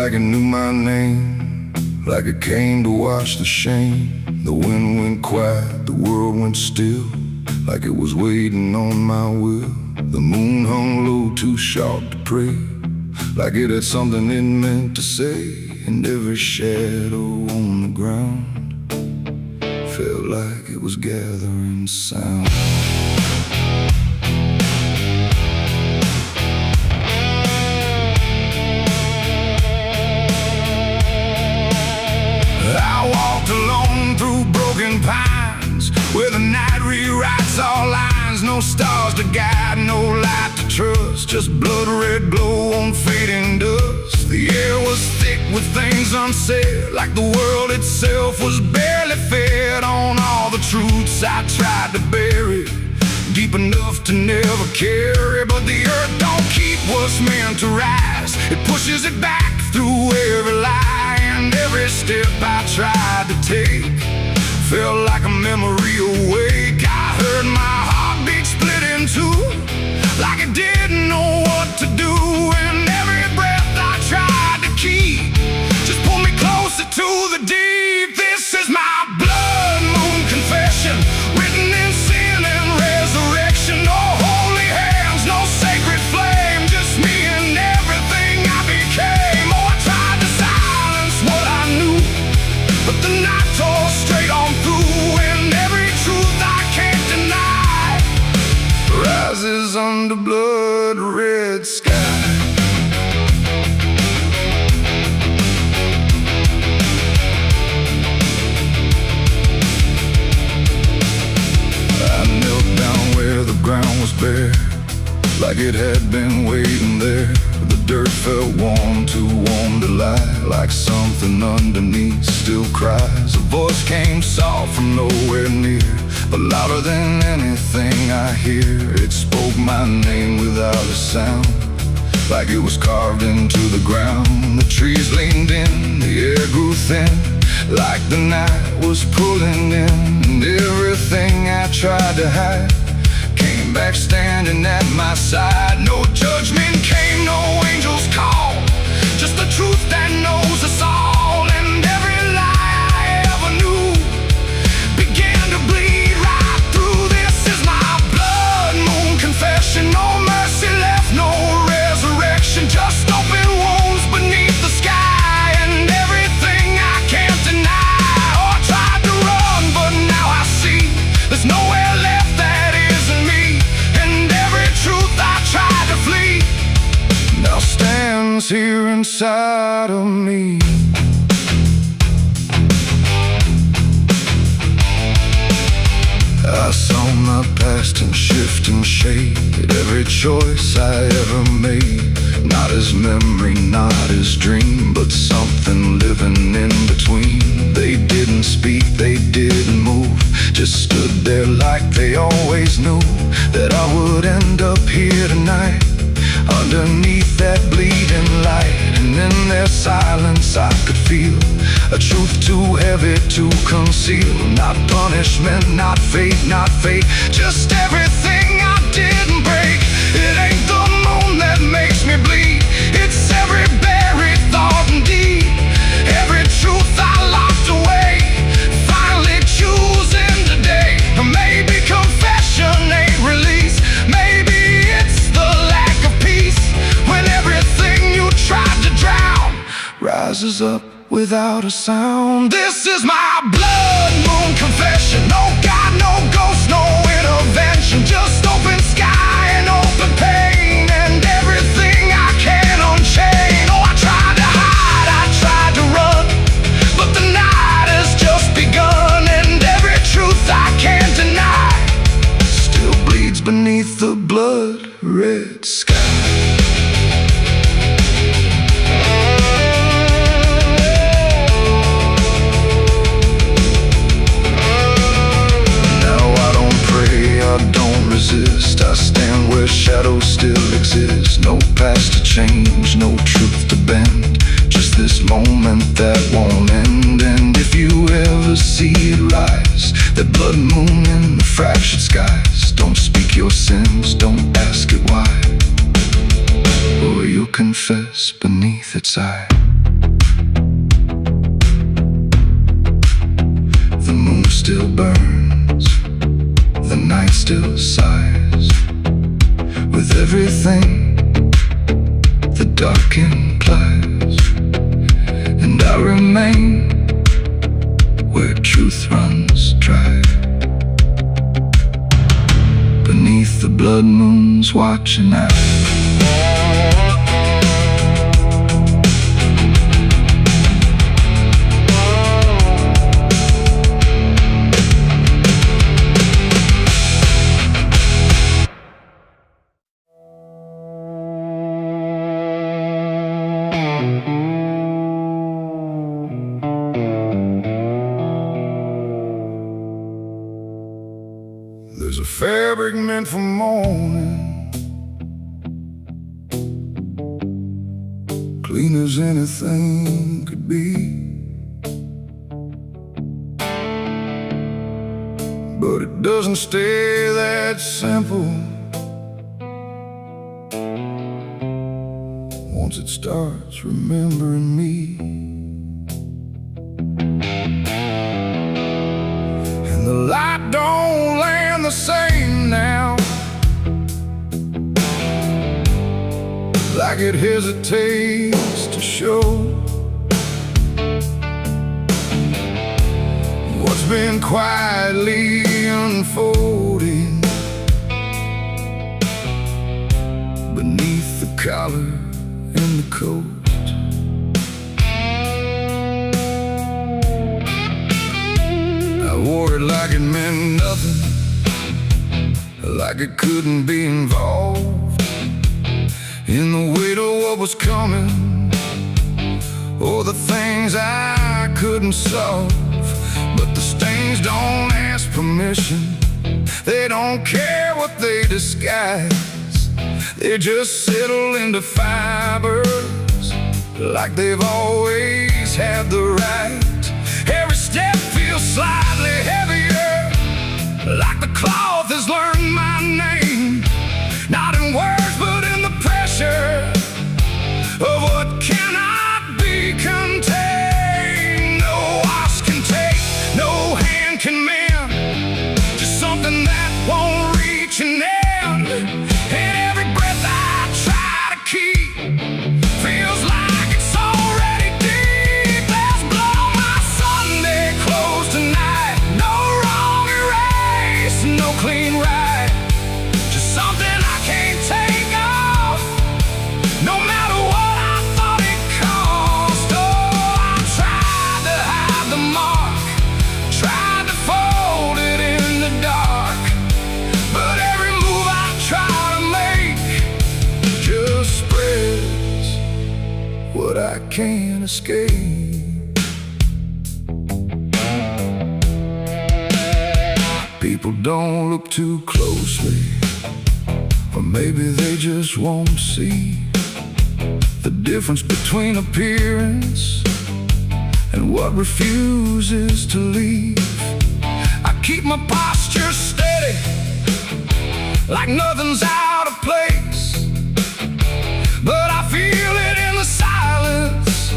like it knew my name, like it came to wash the shame. The wind went quiet, the world went still, like it was waiting on my will. The moon hung low, too sharp to pray, like it had something it meant to say. And every shadow on the ground felt like it was gathering sound. I walked alone through broken pines, where the night rewrites all lines. No stars to guide, no light to trust, just blood-red glow on fading dust. The air was thick with things unsaid, like the world itself was barely fed on all the truths I tried to bury, deep enough to never carry. But the earth don't keep what's meant to rise, it pushes it back through every lie. And every step I tried to take felt like a memory awake. I heard my heartbeat split in two, like it didn't know what to do. And every breath I tried to keep just pulled me closer to the deep. This is my blood moon confession, written in sin and resurrection. No holy hands, no sacred flame, just me and everything I became. Oh, I tried to silence what I knew, but the night tore straight on through. And every truth I can't deny rises under blood-red sky. I knelt down where the ground was bare, like it had been waiting there. The dirt felt warm, too warm to lie, like something underneath still cries. A voice came soft from nowhere near, but louder than anything I hear. It spoke my name without a sound, like it was carved into the ground. The trees leaned in, the air grew thin, like the night was pulling in. And everything I tried to hide came back standing at my side. No judgment came, no angel's call, just the truth that knows us all. And every lie I ever knew began to bleed right through. This is my blood moon confession. No mercy left, no resurrection, just open wounds beneath the sky. And everything I can't deny. Oh, I tried to run, but now I see there's nowhere left that isn't me. And every truth I tried to flee now stands here inside of me. I saw my past in shift and shade, every choice I ever made, not as memory, not as dream, but something living in between. They didn't speak, they didn't move, just stood there like they always knew that I would end up here tonight, underneath that bleeding light. And in their silence I could feel a truth too heavy to conceal. Not punishment, not fate, not fate, just everything I didn't break. It ain't the moon that makes me bleed, it's every buried thought and deed, every truth I locked away, finally choosing today. Maybe confession ain't release, maybe it's the lack of peace, when everything you tried to drown rises up without a sound. This is my blood moon confession. No God, no ghost, no intervention, just open sky and open pain, and everything I can unchain. Oh, I tried to hide, I tried to run, but the night has just begun. And every truth I can't deny still bleeds beneath the blood-red sky. I stand where shadows still exist, no past to change, no truth to bend, just this moment that won't end. And if you ever see it rise, that blood moon in the fractured skies, don't speak your sins, don't ask it why, or you'll confess beneath its eye. the night still sighs. With everything the dark implies, and I remain where truth runs dry. Beneath the blood moon's watching out. There's a fabric meant for mourning, clean as anything could be, but it doesn't stay that simple. Once it starts remembering me, and the light don't land the same now, like it hesitates to show what's been quietly unfolding beneath the collar and the coat. I wore it like it meant nothing, like it couldn't be involved in the weight of what was coming, or the things I couldn't solve. But the stains don't ask permission, they don't care what they disguise. They just settle into fibers like they've always had the right. Every step feels slightly heavier, like the cloth has learned my name, not in words but in the pressure of what cannot be contained. No wash can take, no hand can mend, just something that won't reach an end. And every breath I try to keep feels like it's already deep. There's blood on my Sunday clothes tonight, no wrong erase, no clean right, just something I can't take off, no matter what I thought it cost. Oh, I tried to hide the mark, tried to fold it in the dark, but every move I try to make just spreads what I can't escape. People don't look too closely, or maybe they just won't see the difference between appearance and what refuses to leave. I keep my posture steady, like nothing's out of place, but I feel it in the silence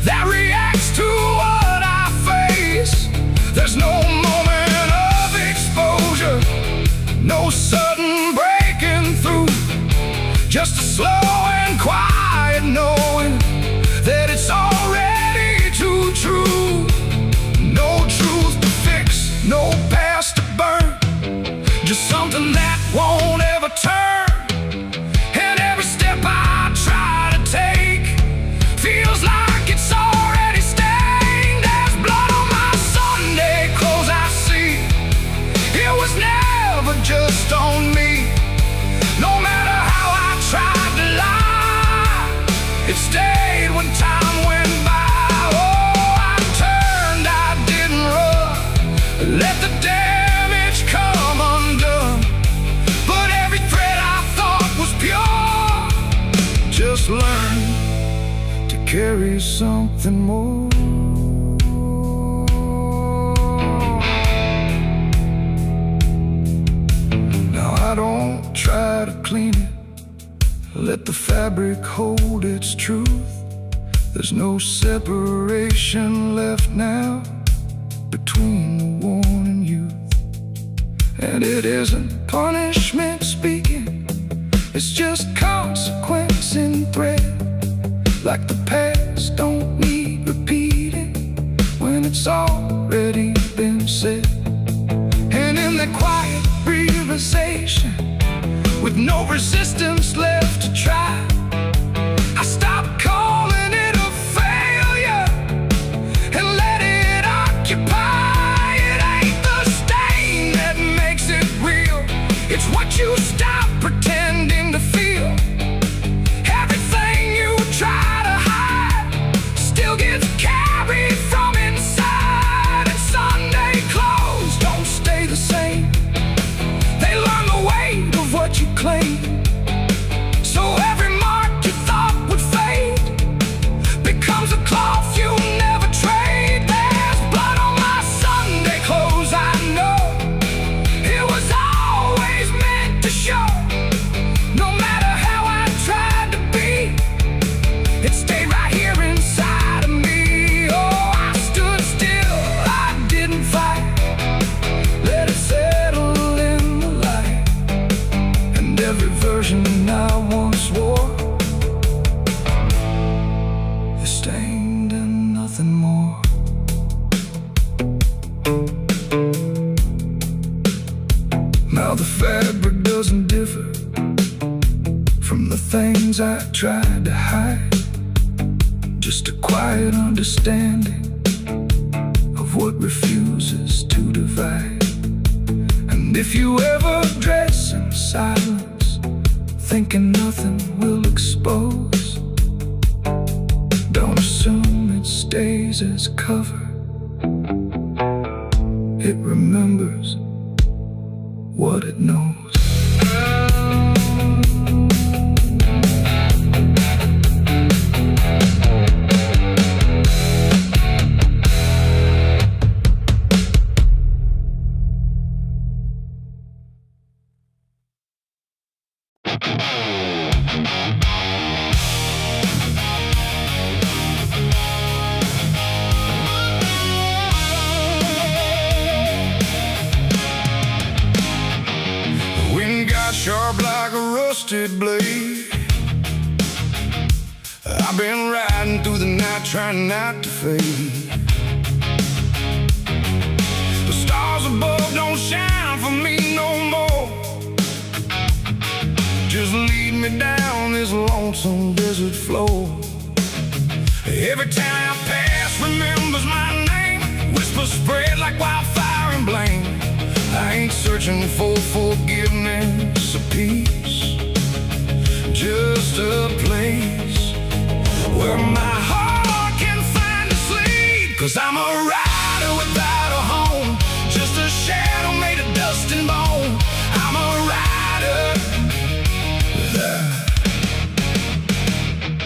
that reacts to what I face. There's no moment of exposure, no sudden breaking through, just a slow and quiet knowing that it's already too true. No truth to fix, no past to burn, just something that won't ever turn. And every step I try to take feels like it's already stained. There's blood on my Sunday clothes I see, it was never just on me. No matter how I tried to lie, it stayed when time went by. Oh, I turned, I didn't run, let the damage come undone. But every thread I thought was pure just learned to carry something more. Now I don't try to clean it, let the fabric hold its truth. There's no separation left now between the worn and youth. And it isn't punishment speaking, it's just consequence in thread. Like the past don't need repeating when it's already been said. And in that quiet realization, with no resistance left to try, I stopped calling it a failure and let it occupy. It ain't the stain that makes it real, it's what you stop pretending to feel. Everything you try to hide still gets carried from inside. And Sunday clothes don't stay the same, they learn the weight of what you claim. So every mark you thought would fade becomes a cloth you never trade. There's blood on my Sunday clothes, I know. It was always meant to show. No matter how I tried to be, it stayed right here inside of me. Oh, I stood still, I didn't fight, let it settle in the light. And every version I once wore is stained and nothing more. Now the fabric doesn't differ from the things I tried to hide, just a quiet understanding of what refuses to divide. And if you ever dress in silence, thinking nothing will expose, don't assume it stays as cover. It remembers what it knows. Sharp like a rusted blade, I've been riding through the night trying not to fade. The stars above don't shine for me no more, just lead me down this lonesome desert floor. Every town I pass remembers my name, whispers spread like wildfire and blame. I ain't searching for forgiveness or peace, just a place where my heart can find a sleep. 'Cause I'm a rider without a home, just a shadow made of dust and bone. I'm a rider.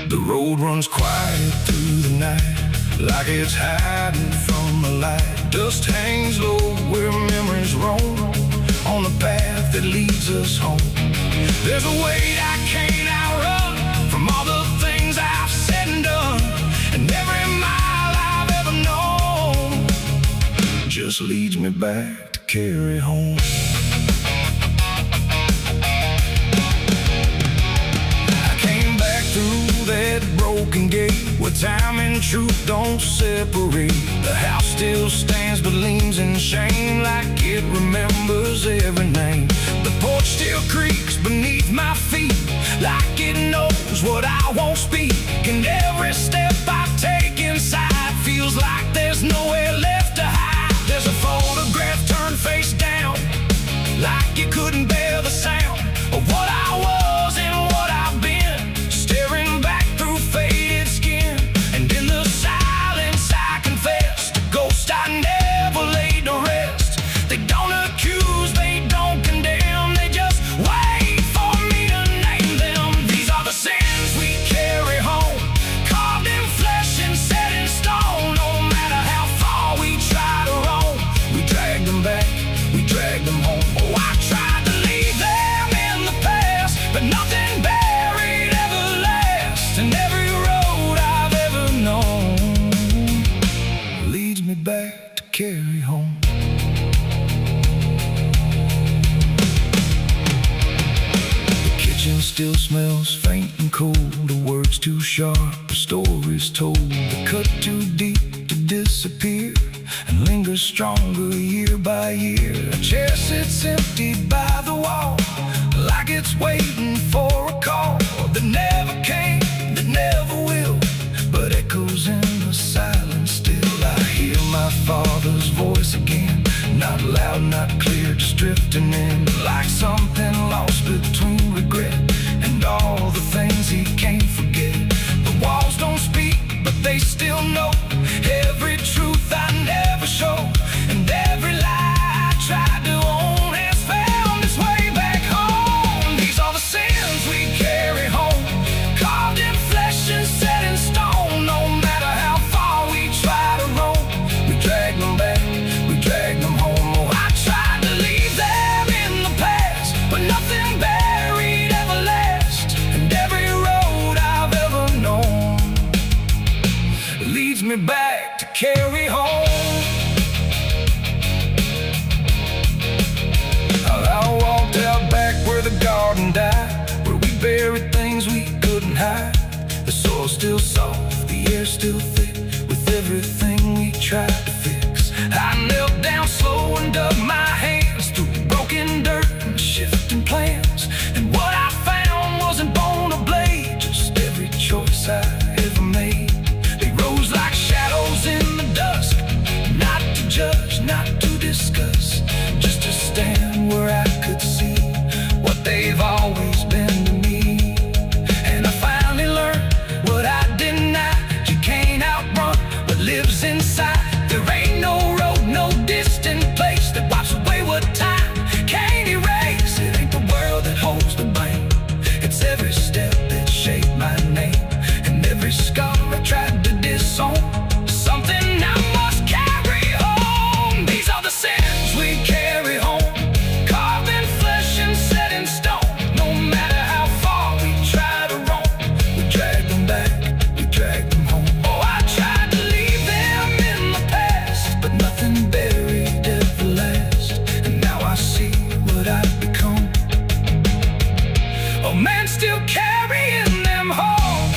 The road runs quiet through the night, like it's hiding from the light. Dust hangs low where memories roam, on the path that leads us home. There's a weight I can't outrun from all the things I've said and done, and every mile I've ever known just leads me back to carry home. I came back through that broken gate where time and truth don't separate. The house still stands but leans in shame, like it remembers every name. The porch still creaks beneath my feet, like it knows what I won't speak. And every step I take inside feels like there's nowhere left to hide. There's a photograph turned face down, like it couldn't bear the sound of what I was and what I've been, staring back through faded skin. And in the silence I confess, the ghost I never laid to rest. They don't accuse, they don't condemn, they just wait for me to name them. These are the sins we carry home, carved in flesh and set in stone. No matter how far we try to roam, we drag them back, we drag them home. Oh, I tried to leave them in the past, but nothing buried ever lasts. And every road I've ever known leads me back to carry home. still smells faint and cold. The words too sharp, the stories told. The cut too deep to disappear and linger stronger year by year. A chair sits empty by the wall, like it's waiting for a call that never came, that never will, but echoes in the silence still. I hear my father's voice again, not loud, not clear, just drifting in, like something lost between regret and all the things he can't forget. The walls don't speak, but they still know every truth I never show, and every lie I tried to own has found its way back home. These are the sins we carry home, carved in flesh and set in stone. No matter how far we try to roam, we drag them back, we drag them home. Oh, I tried to leave them in the past, but nothing buried ever lasts, and every road I've ever known leads me back to carry home. I walked out back where the garden died, where we buried things we couldn't hide. The soil's still soft, the air's still thick, with everything we tried to fix. I knelt down slow and dug my hands through broken dirt and shifting plans, and what I found wasn't bone or blade, just every choice I ever made. They rose like shadows in the dusk, not to judge, not to discuss, just to stand where I could see what they've always been to me. And I finally learned what I denied: you can't outrun what lives inside. There ain't no road, no distant place that wipes away what time can't erase. It ain't the world that holds the blame, it's every step that shaped my name, and every scar I tried to disown, something I must carry home. These are the sins we carry home, carved in flesh and set in stone. No matter how far we try to roam, we drag them back, we drag them home. Oh, I tried to leave them in the past, but nothing buried ever lasts, and now I see what I've become. Oh man, still carrying them home.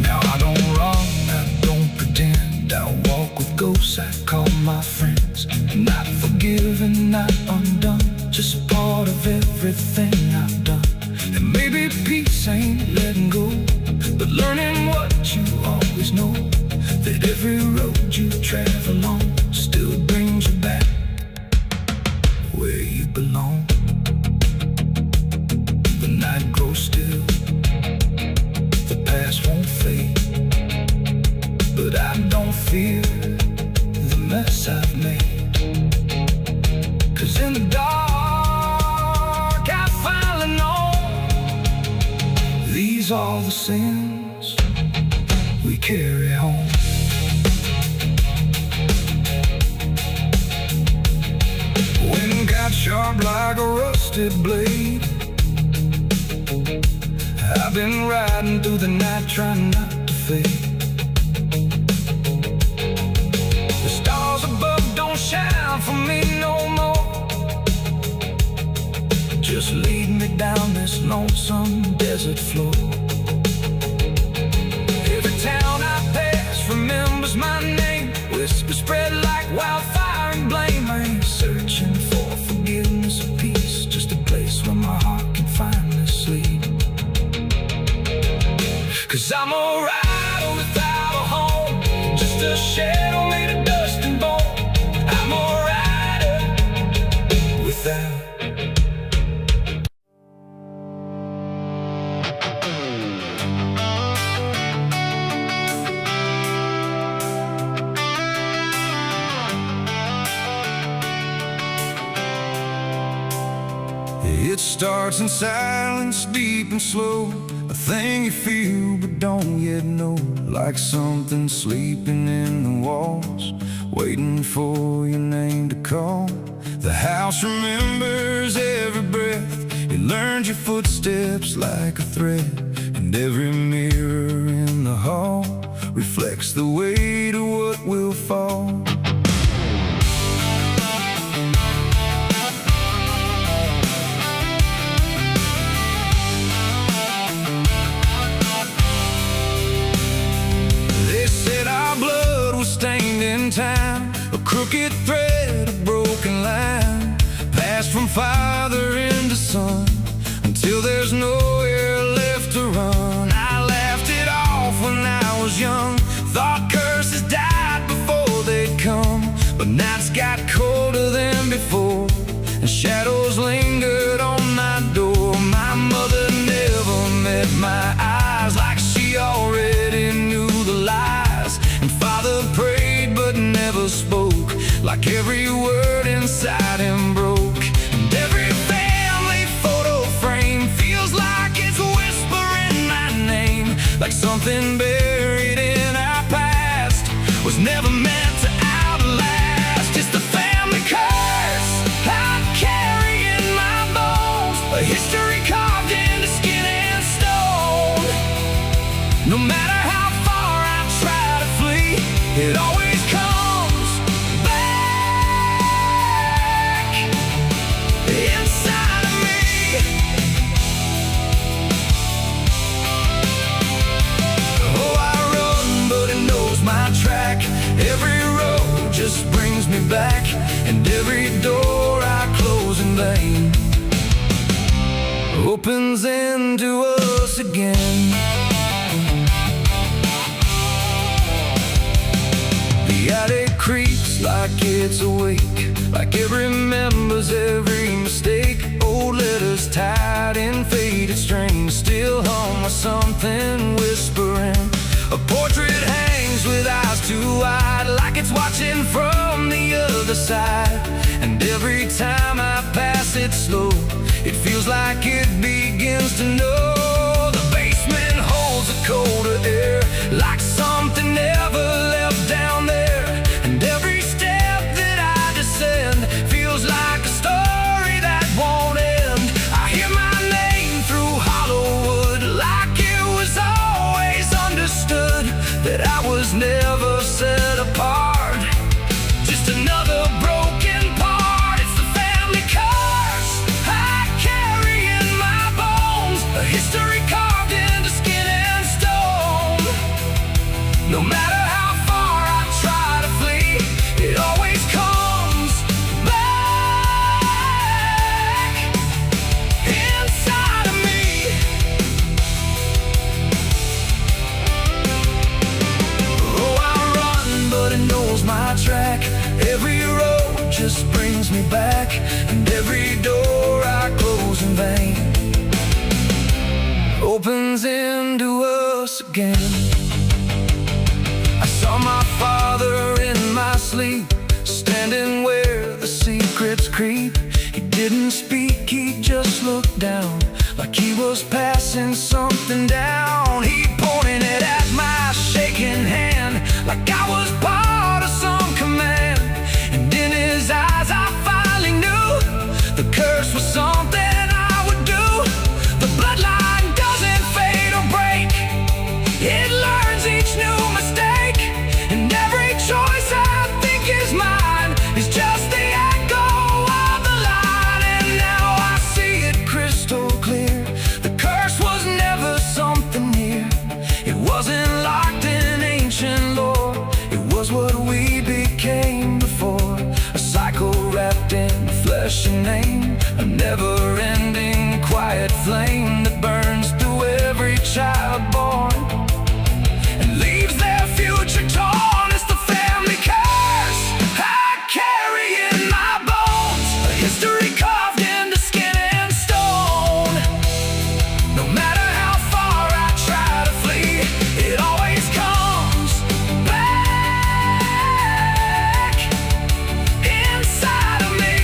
Now I don't run, I don't pretend, I walk with ghosts I call my friends. Not forgiven, not undone, just part of everything I've done. And maybe peace ain't letting go, but learning what you always know, that every road you travel on still brings you back where you belong. The night grows still, the past won't fade, but I don't fear the mess I've made. 'Cause in the dark I finally know these are the sins we carry home. Wind got sharp like a rusted blade, I've been riding through the night trying not to fade. The stars above don't shine for me no more, just lead me down this lonesome desert floor. Every town I pass remembers my name, whispers spread like wildfire and blame. I ain't searching for forgiveness or peace, just a place where my heart can finally sleep. 'Cause I'm alright without a home, just a shadow made of dust and bone. I'm alright without. It starts in silence, deep and slow, a thing you feel but don't yet know, like something sleeping in the walls, waiting for your name to call. The house remembers every breath, it learns your footsteps like a thread, and every mirror in the hall reflects the weight of what will fall. time, a crooked thread, a broken line, passed from father into son, until there's nowhere left to run. I laughed it off when I was young, thought curses died before they'd come, but nights got colder than before, and shadows lingered on my door. My mother never met my eyes, like she already knew the lies, and father prayed but never spoke, like every word inside him broke. And every family photo frame feels like it's whispering my name, like something buried in our past was never meant to outlast. It's the family curse I carry in my bones, a history carved into skin and stone. No matter how far I try to flee, it always comes back inside of me. Oh, I run, but it knows my track. Every road just brings me back, and every door I close in vain opens into us again. The attic creaks like it's awake, like it remembers every mistake. Old letters tied in faded strings still hung with something whispering. A portrait hangs with eyes too wide, like it's watching from the other side. And every time I pass it slow, it feels like it begins to know. The basement holds a colder air, like something never left down there. And every step that I descend feels like a story that won't end. I hear my name through Hollywood, like it was always understood that I was never set apart, just another broken part. It's the family curse I carry in my bones, a history carved into skin and stone. No matter how far I try to flee, it always comes back inside of me. Oh, I run, but it knows my track. Every road just brings me back, and every door I close in vain opens into us again. I saw my father in my sleep, standing where the secrets creep. He didn't speak, he just looked down, like he was passing something down. He pointed it at my shaking hand, like I was part of some command. And in his eyes I finally knew the curse was something I would do. The bloodline doesn't fade or break, it learns each new mistake. And every choice I think is mine is just the echo of the line. And now I see it crystal clear, the curse was never something near. It wasn't locked in ancient lore, it was what we became before. A cycle wrapped in flesh and name, a never-ending quiet flame that burns through every child born and leaves their future torn. It's the family curse I carry in my bones, a history carved into skin and stone. No matter how far I try to flee, it always comes back inside of me.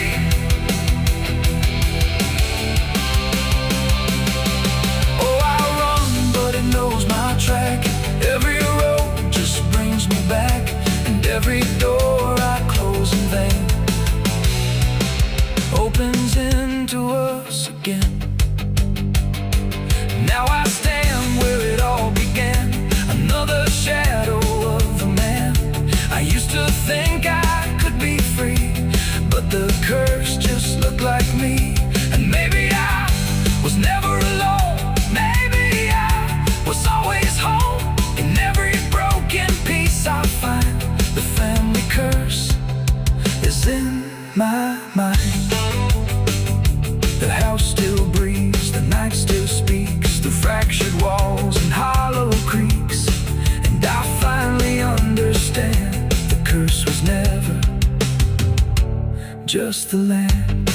just the land.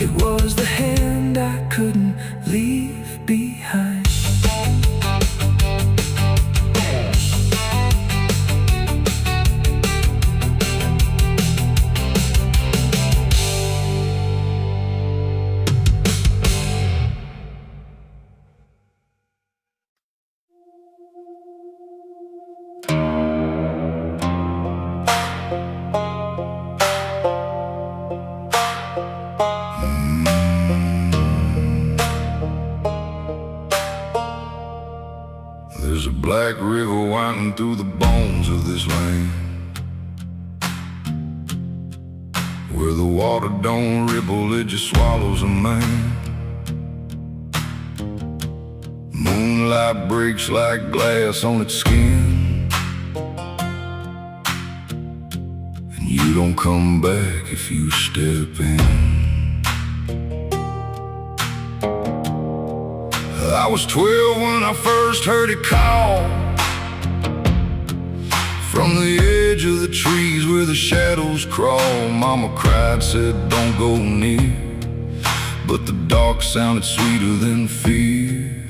It was the hand I couldn't leave behind. There's a black river winding through the bones of this land, where the water don't ripple, it just swallows a man. Moonlight breaks like glass on its skin, and you don't come back if you step in. I was 12 when I first heard it call, from the edge of the trees where the shadows crawl. Mama cried, said don't go near, but the dark sounded sweeter than fear.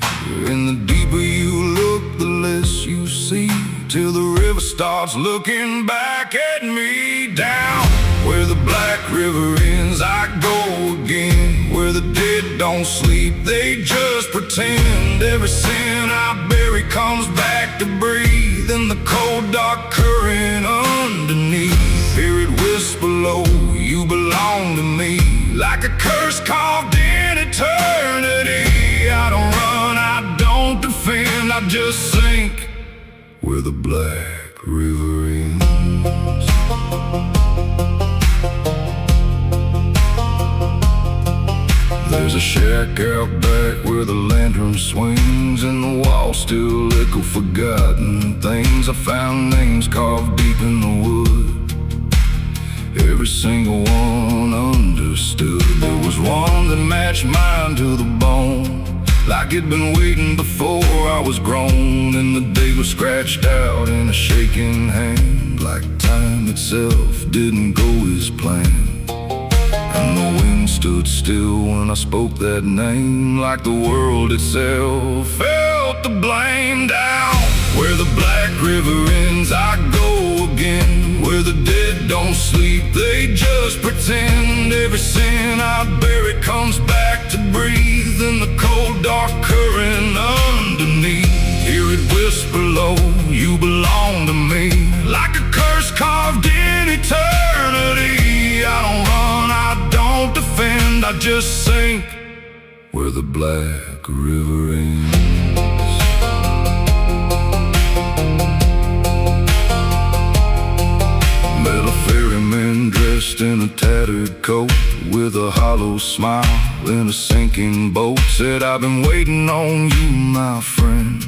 And the deeper you look, the less you see, till the river starts looking back at me. Down where the black river ends, I go again, where the dead don't sleep, they just pretend. Every sin I bury comes back to breathe in the cold dark current underneath. Hear it whisper low, you belong to me, like a curse carved in eternity. I don't run, I don't defend, I just sink where the black river ends. There's a shack out back where the lantern swings, and the walls still echo forgotten things. I found names carved deep in the wood, every single one understood. There was one that matched mine to the bone, like it'd been waiting before I was grown. And the day was scratched out in a shaking hand, like time itself didn't go as planned. And the wind stood still when I spoke that name, like the world itself felt the blame. Down where the black river ends, I go again, where the dead don't sleep, they just pretend. Every sin I bury comes back to breathe in the cold dark current underneath. Hear it whisper low, you belong to me, like a curse carved in eternity. I don't run, I don't defend, I just sink where the black river ends. Met a ferryman dressed in a tattered coat, with a hollow smile in a sinking boat. Said, I've been waiting on you, my friend.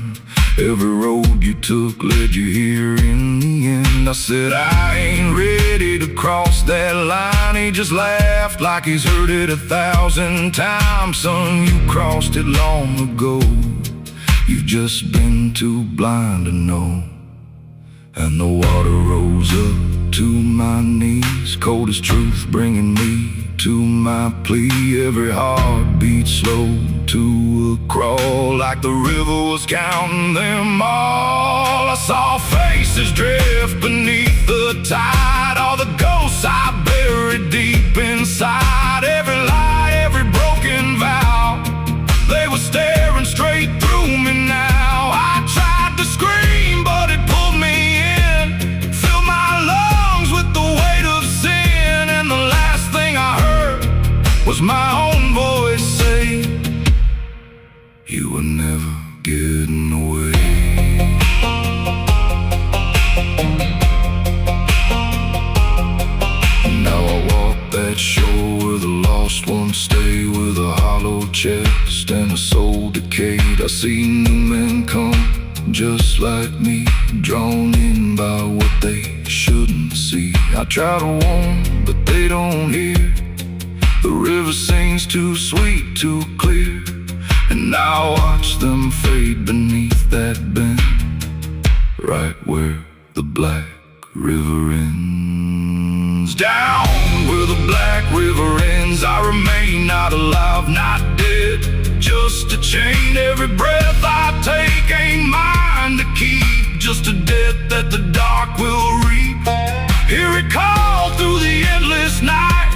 Every road you took led you here in the end. I said, I ain't ready to cross that line. He just laughed like he's heard it 1,000 times. Son, you crossed it long ago, you've just been too blind to know. And the water rose up to my knees, cold as truth, bringing me to my plea. Every heartbeat slow to a crawl, like the river was counting them all. I saw faces drift beneath the tide, all the ghosts I buried deep inside. Every lie, every broken vow, they were staring straight through me now. I tried to scream, but it pulled me in, filled my lungs with the weight of sin. And the last thing I heard was my own voice say, you were never getting away. Now I walk that shore where the lost ones stay, with a hollow chest and a soul decayed. I see new men come just like me, drawn in by what they shouldn't see. I try to warn, but they don't hear. The river sings too sweet, too clear, and I watch them fade beneath that bend, right where the black river ends. Down I remain, not alive, not dead, just a chain. Every breath I take ain't mine to keep, just a debt that the dark will reap. Hear it call through the endless night,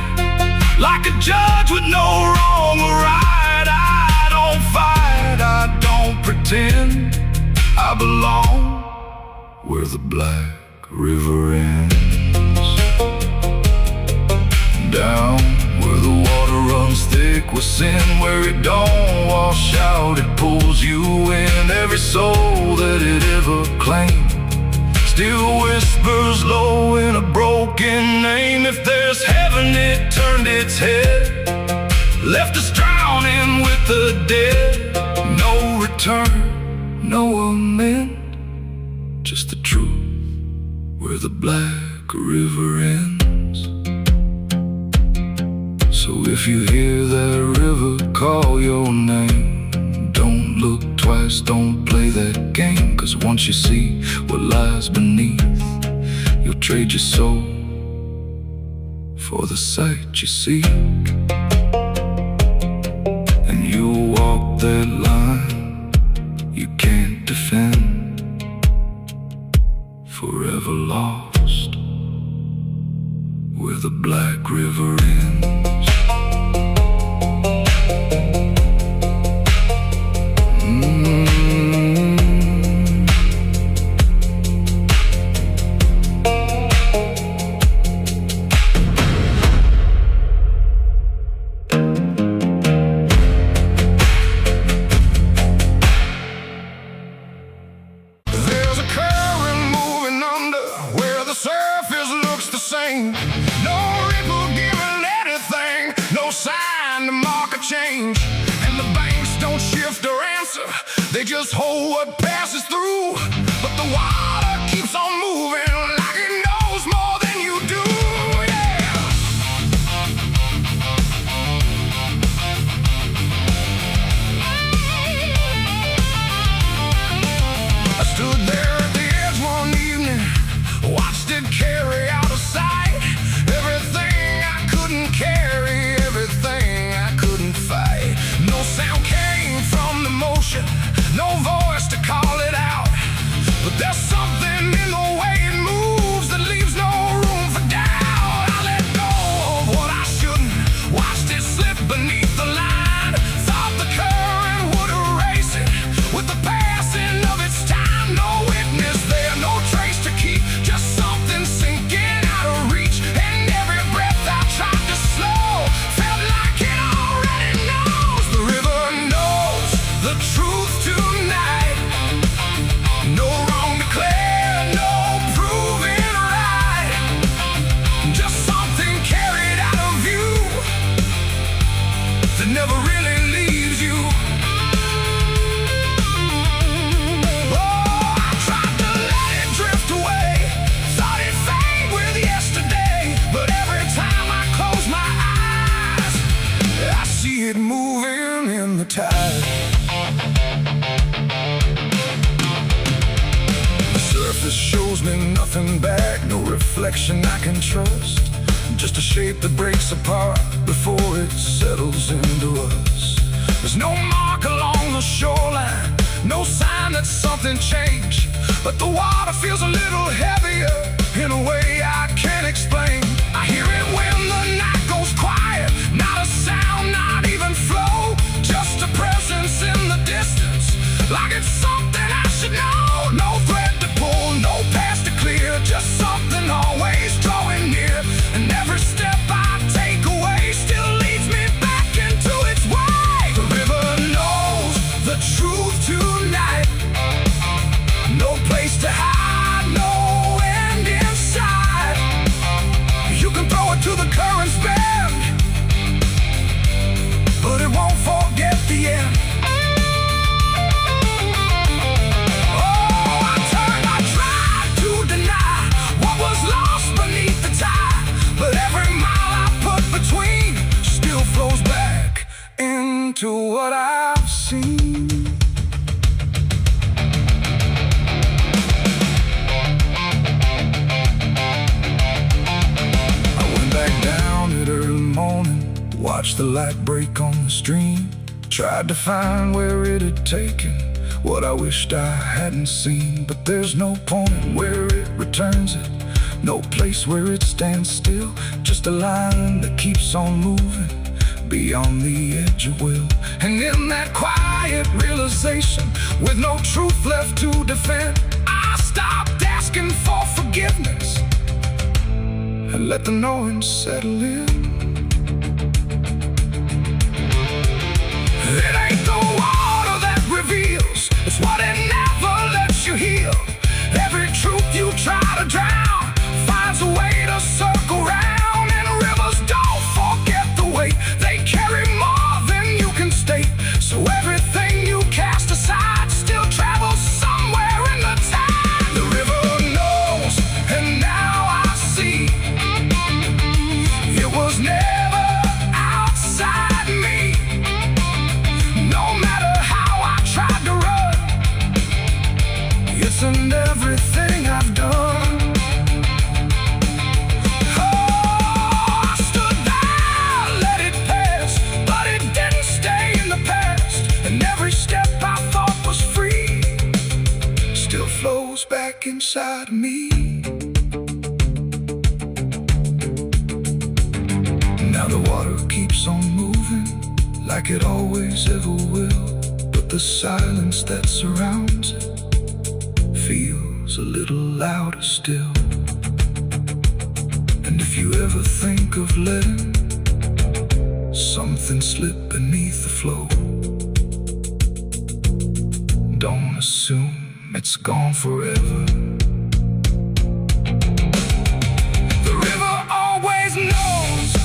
like a judge with no wrong or right. I don't fight, I don't pretend, I belong where the black river ends. Down where the water runs thick with sin, where it don't wash out, it pulls you in. Every soul that it ever claimed still whispers low in a broken name. If there's heaven, it turned its head, left us drowning with the dead. No return, no amend, just the truth where the black river ends. So if you hear that river call your name, don't look twice, don't play that game. 'Cause once you see what lies beneath, you'll trade your soul for the sight you seek. And you'll walk that line you can't defend, forever lost where the black river ends. No ripple giving anything, no sign to mark a change. And the banks don't shift or answer, they just hold what passes through. But the water keeps on moving like it knows more than you do, yeah. I stood there at the edge one evening, watched it carry out of sight. Everything I couldn't carry, everything I couldn't fight. No sound came from the motion, no voice to call it out. But there's something in the way it moves that leaves no room for doubt. I let go of what I shouldn't, watched it slip beneath the line. Thought the current would erase it with the passing of its time. No witness there, no trace to keep, just something sinking out of reach. And every breath I tried to slow felt like it already knows. The river knows the truth tonight. No wrong declared, no proving right, just something carried out of view that never really leaves you. Oh, I tried to let it drift away, thought it'd fade with yesterday. But every time I close my eyes, I see it moving in the tide. The surface shows me nothing back, no reflection I can trust, just a shape that breaks apart before it settles into us. There's no mark along the shoreline, no sign that something changed. But the water feels a little heavier in a way I can't explain. I hear it when the night goes quiet, not a sound, not even flow, just a presence in the distance, like it's something I should know. No thread to pull, no past to clear, just something always drawing near. And every step I take away still leads me back into its way. The river knows the truth tonight, no place to hide, no end in sight. You can throw it to the current's bend, but it won't forget the end. watched the light break on the stream. Tried to find where it had taken what I wished I hadn't seen. But there's no point where it returns it, no place where it stands still. Just a line that keeps on moving beyond the edge of will. And in that quiet realization, with no truth left to defend, I stopped asking for forgiveness and let the knowing settle in. It ain't the water that reveals, it's what it never lets you heal. Every truth you try to drown finds a way to circle round. And rivers don't forget the weight, they carry more than you can state. So everything you cast aside still travels somewhere in the tide. The river knows, and now I see, it was never outside me. No matter how I tried to run, it's in everything I've done. Back inside me. Now the water keeps on moving like it always ever will, but the silence that surrounds it feels a little louder still. And if you ever think of letting something slip beneath the flow, don't assume it's gone forever. The river always knows.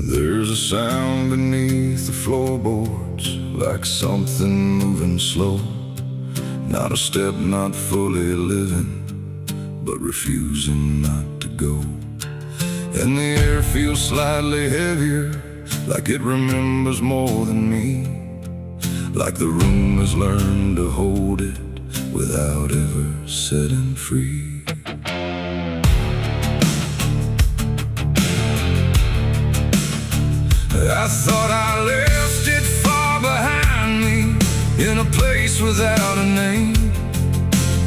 There's a sound beneath the floorboards, like something moving slow. Not a step, not fully living, but refusing not to go. And the air feels slightly heavier, like it remembers more than me. Like the room has learned to hold it without ever setting free. I thought I left it far behind me, in a place without a name,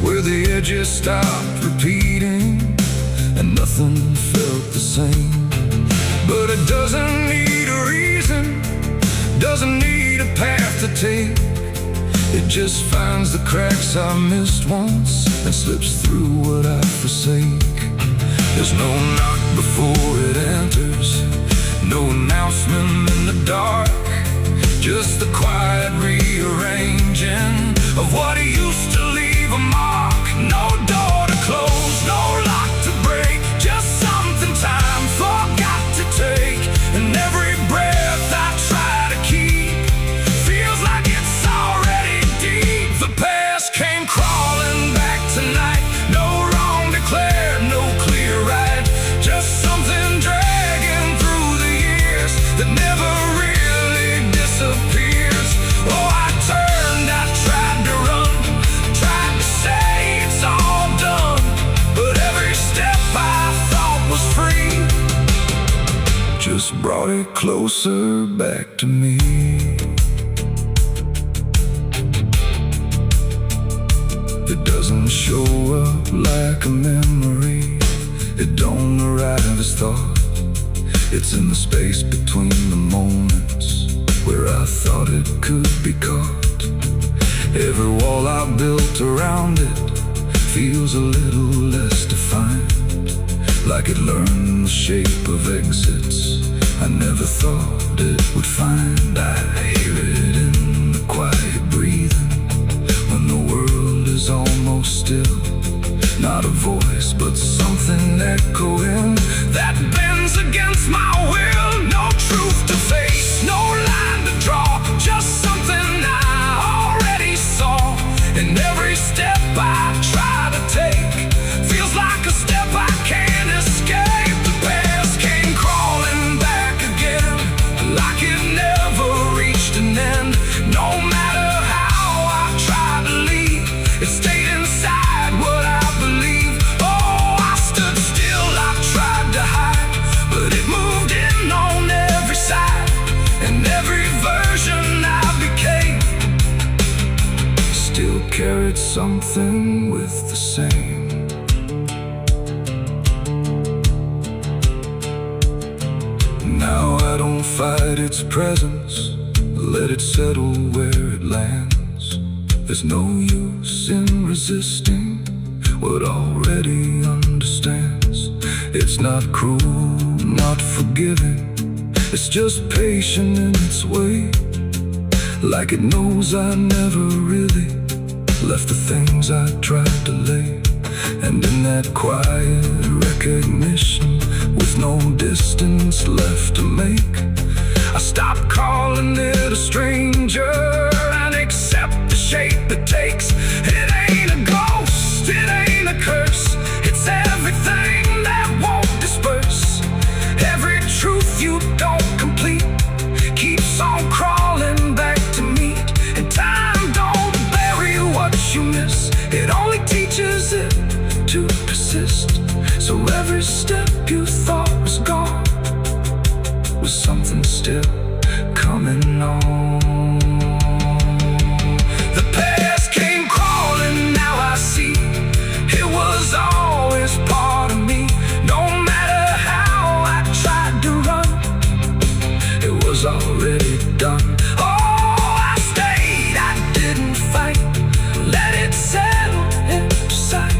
where the edges stopped repeating and nothing felt the same. But it doesn't need a reason, doesn't need a path to take. It just finds the cracks I missed once and slips through what I forsake. There's no knock before it enters, no announcement in the dark, just the quiet rearranging of what used to leave a mark. No door to close, no lock to break, just something time forgot to take. And every breath I try to keep feels like it's already deep. The past came crawling back tonight, no wrong declared, no clear right, just something dragging through the years that never really disappears. Oh, I turned, I tried to run, tried to say it's all done, but every step I thought was free just brought it closer back to me. It doesn't show up like a memory, it don't arrive as thought. It's in the space between the moments where I thought it could be caught. Every wall I built around it feels a little less defined, like it learned the shape of exits I never thought it would find. I hear it in the quiet breathing when the world is almost still. Not a voice, but something echoing that it's something with the same. Now I don't fight its presence, let it settle where it lands. There's no use in resisting what already understands. It's not cruel, not forgiving, it's just patient in its way. Like it knows I never really left the things I tried to lay. And in that quiet recognition, with no distance left to make, I stop calling it a stranger and accept the shape it takes. It ain't a ghost, it ain't a curse, it's everything that won't disperse. Every truth you don't complete keeps on crawling back to meet. And time don't bury what you miss, it only teaches it to persist. So every step you thought was gone was something still coming on. The past came crawling, now I see it was always part of me. No matter how I tried to run, it was already done. Oh, I stayed, I didn't fight, let it settle into sight.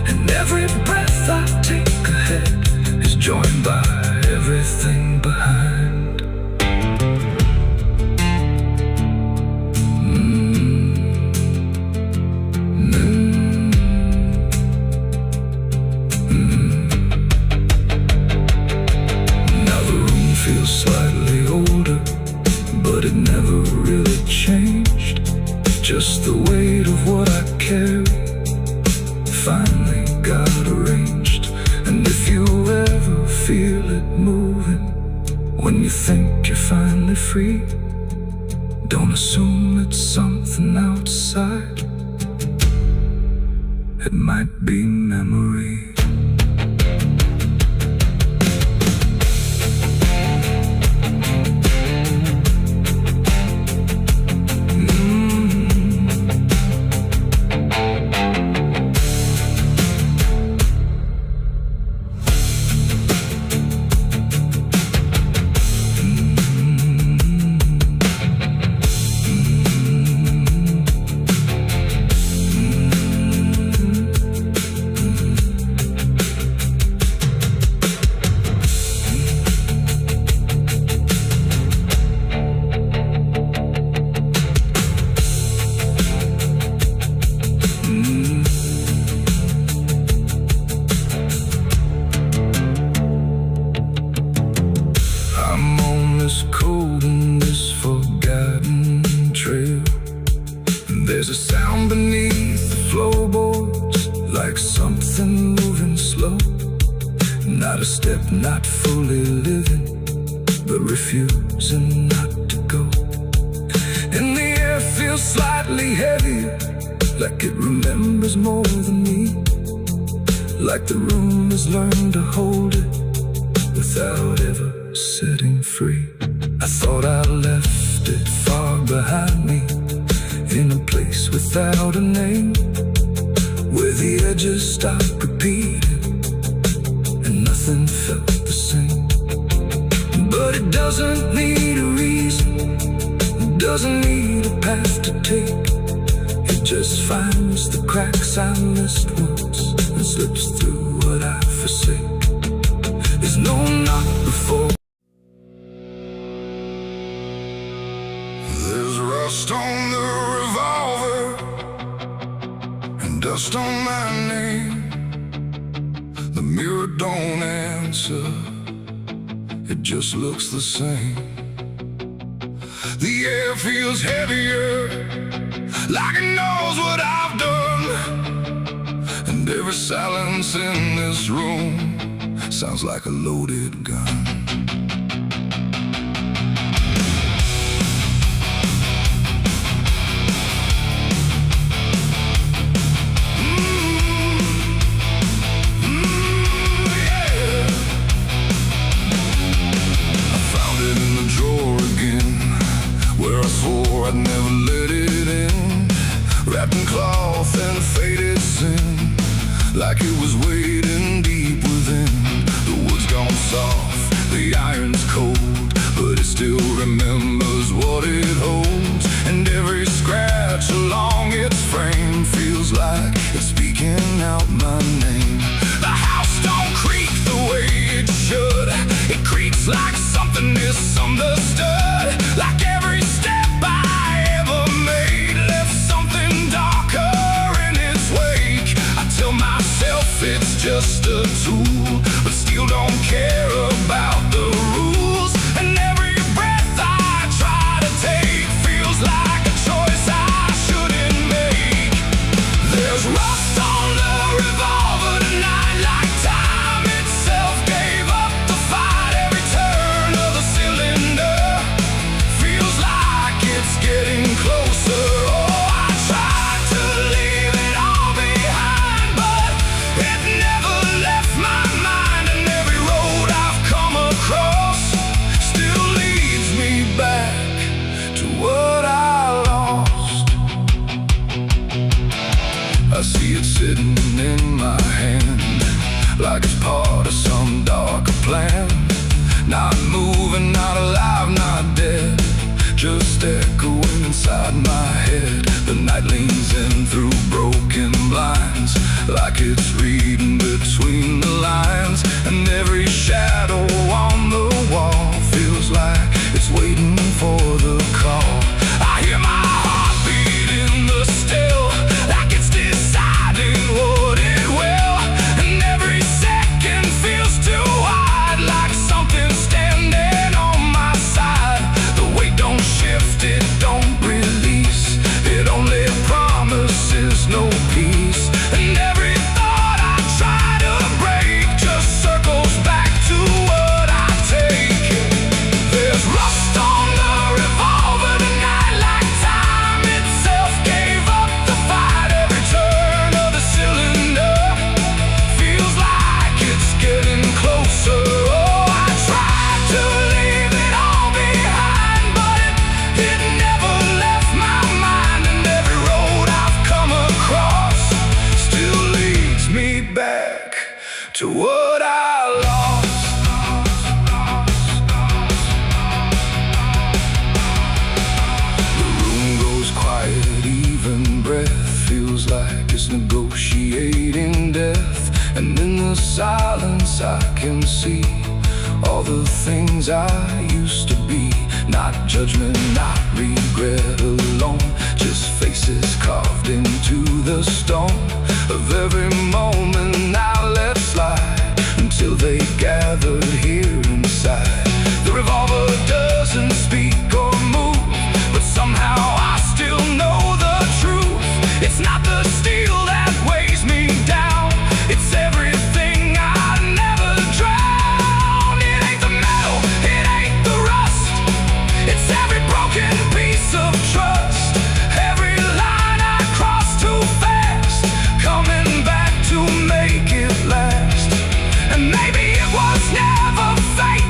And every breath I take ahead is joined by everything behind. Now the room feels slightly older, but it never really changed. Just the weight of what I carry finally got arranged. And if you ever feel it moving, when you think you're finally free, don't assume it's something outside. It might be memory. Cold in this forgotten trail. There's a sound beneath the floorboards, like something moving slow. Not a step, not fully living, but refusing not to go. And the air feels slightly heavier, like it remembers more than me. Like the room has learned to hold it without ever setting free. I thought I left it far behind me, in a place without a name, where the edges stopped repeating and nothing felt the same. But it doesn't need a reason, it doesn't need a path to take. It just finds the cracks I missed once and slips through what I forsake. There's no knock before. There's rust on the revolver and dust on my name. The mirror don't answer, it just looks the same. The air feels heavier, like it knows what I've done. And every silence in this room sounds like a loaded gun. I'd never let it in, wrapped in cloth like it's reading between the lines, and every shadow on the wall feels like it's waiting for the call. I hear my heartbeat in the still, like it's deciding what it will, and every second feels too wide, like something's standing on my side. The weight don't shift, it don't release, it only promises no peace, and every thought I try to break just circles back to what I take. There's rust on the revolver tonight, like time itself gave up the fight. Every turn of the cylinder feels like it's getting closer. Oh, I tried to leave it all behind, but it never left my mind, and every road I've come across still leads me back to what I lost. The room goes quiet, even breath feels like it's negotiating death, and in the silence I can see all the things I used to be. Not judgment, not regret alone, just faces carved into the stone of every moment I let slide, until they gathered here inside. The revolver doesn't speak or move, but somehow I still know the truth. It's not the steel that weighs me down, it's everything I never drowned. It ain't the metal, it ain't the rust, it's every broken piece of trust, every line I cross too fast, coming back to make it last. And maybe it was never fate,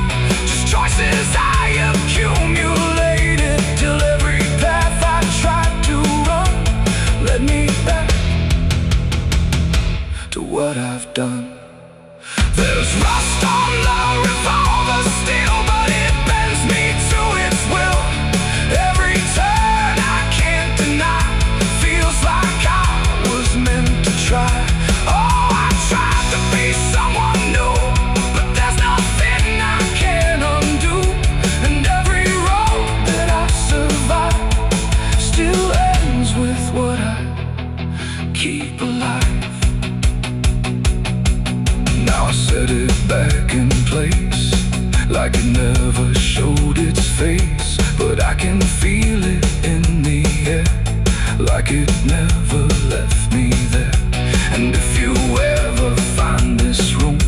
just choices I accumulated, till every path I tried to run led me back to what I've done. There's rust on the revolver still, but it bends me to its will. Every turn I can't deny feels like I was meant to try. Oh, I tried to be someone new, but there's nothing I can undo, and every road that I survive still ends with what I keep alive. Now I set it back in place, like it never showed its face, but I can feel it in the air, like it never left me there. And if you ever find this room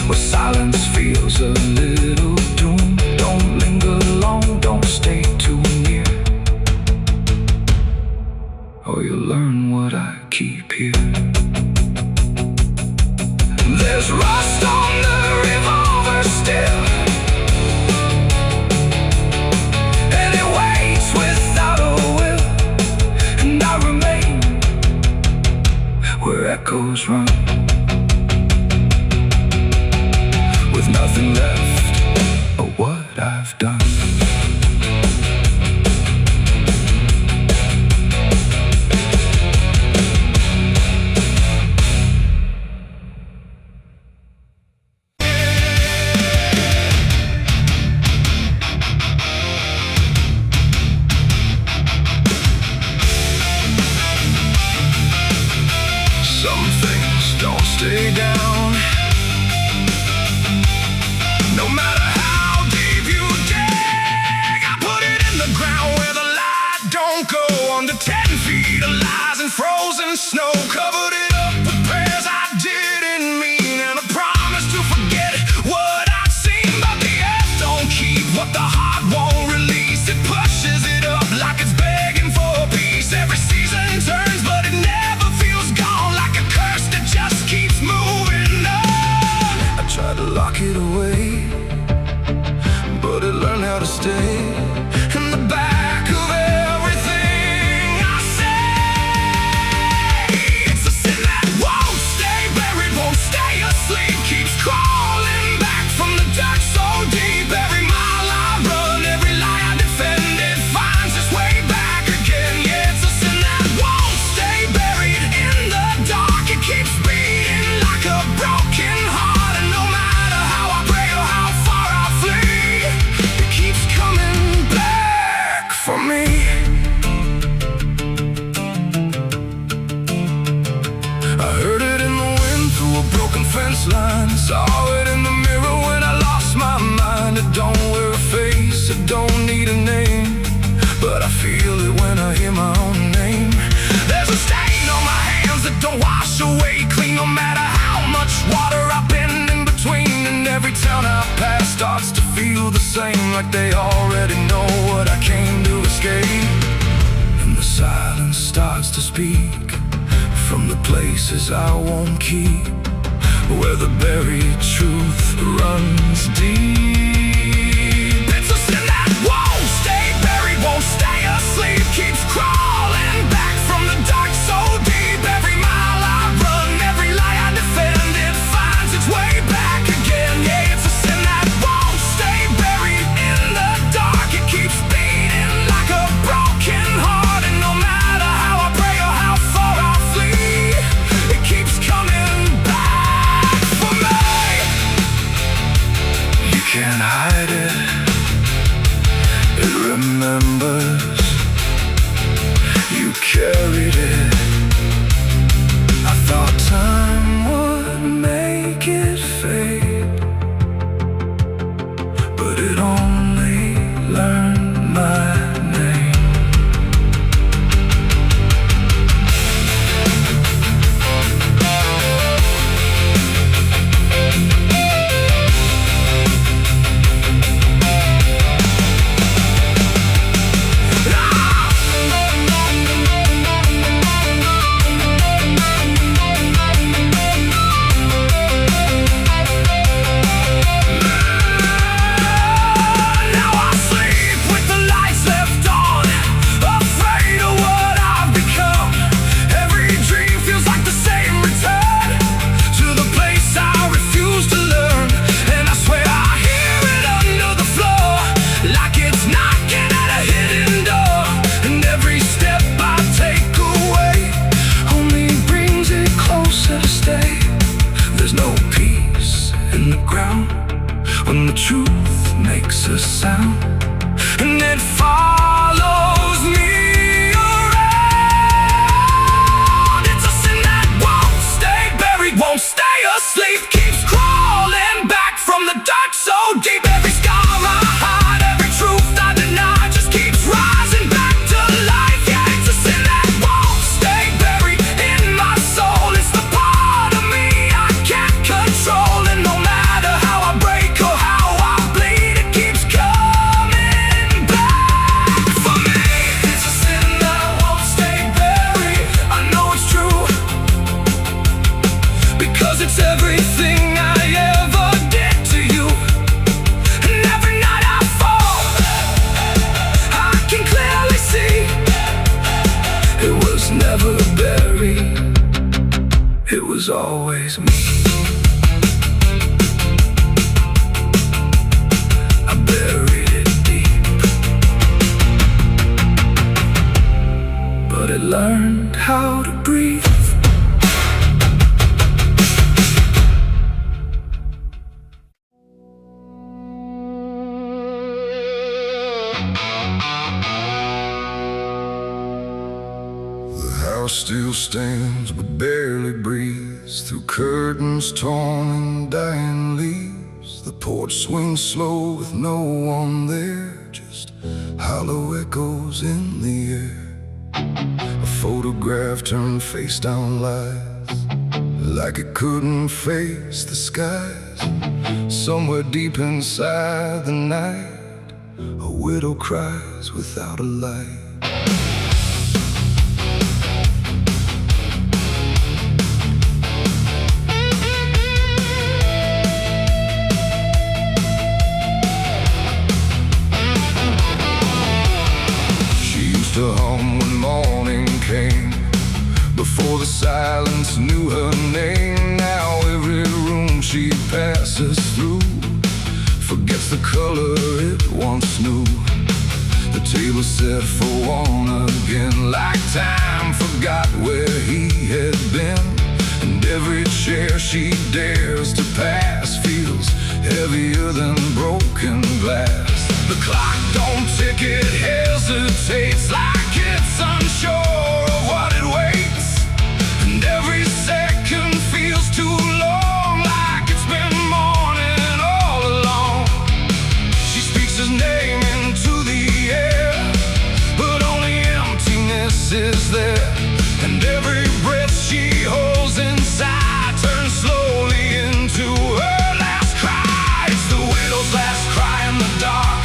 where silence feels a little doom, don't linger long, don't stay too near, or you'll learn what I keep here. There's rust on the revolver still, and it waits without a will, and I remain where echoes run, with nothing left of what I've done. Some things don't stay down, no matter how deep you dig. I put it in the ground where the light don't go, under 10 feet of lies and frozen snow. Covered it up with prayers I didn't mean, and a promise to forget what I'd seen. But the earth don't keep what the heart won't release, it pushes it up like it's begging for peace. Every season turns, but it never feels gone, like a curse that just keeps moving on. I tried to lock it away, but it learned how to stay in the back of everything I say. It's a sin like they already know what I came to escape. And the silence starts to speak from the places I won't keep, where the buried truth runs deep. It's a sin that won't stay buried, won't stay asleep, keeps crawling back from the dark so deep. Every mile I run, every lie I defend, it finds its way back again. Yeah, it's a sin that won't stay buried in the dark. It keeps beating like a broken heart, and no matter how I pray or how far I flee, it keeps coming back for me. You can't hide it, it remembers. You carried it. I thought time would make it fade, but it only learned my name. When the truth makes a sound, and it follows me around. It's a sin that won't stay buried, won't stay asleep, keeps crawling back from the dark so deep. Every scar I hide, every truth I deny, just keeps rising back to life. Yeah, it's a sin that won't stay buried in my soul. It's the part of me I can't control, and no matter how I break or how I bleed, it keeps coming back for me. It's a sin that won't stay buried. I know it's true, because it's everything I ever did to you. And every night I fall, I can clearly see it was never buried, it was always me. I buried it deep, but it learned how to breathe. The house still stands but barely breathes through curtains torn and dying leaves. The porch swings slow with no one there, just hollow echoes in the air. A photograph turned face down lies, like it couldn't face the skies. Somewhere deep inside the night, a widow cries without a light. To hum when morning came, before the silence knew her name. Now every room she passes through forgets the color it once knew. The table set for one again, like time forgot where he had been. And every chair she dares to pass feels heavier than broken glass. The clock don't tick, it hesitates, like it's unsure of what it waits. And every second feels too long, like it's been morning all along. She speaks his name into the air, but only emptiness is there. And every breath she holds inside turns slowly into her last cry. It's the widow's last cry in the dark,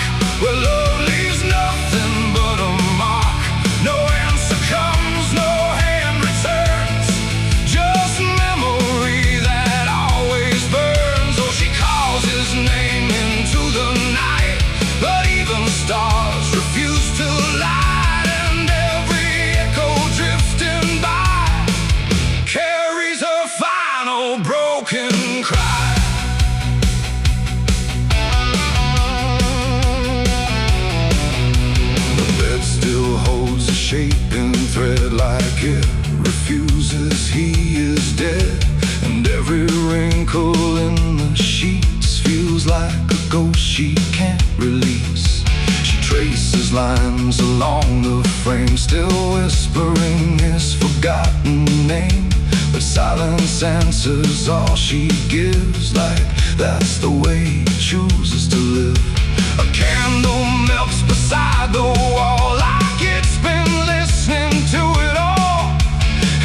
name, but silence answers all she gives. Like that's the way he chooses to live. A candle melts beside the wall, like it's been listening to it all.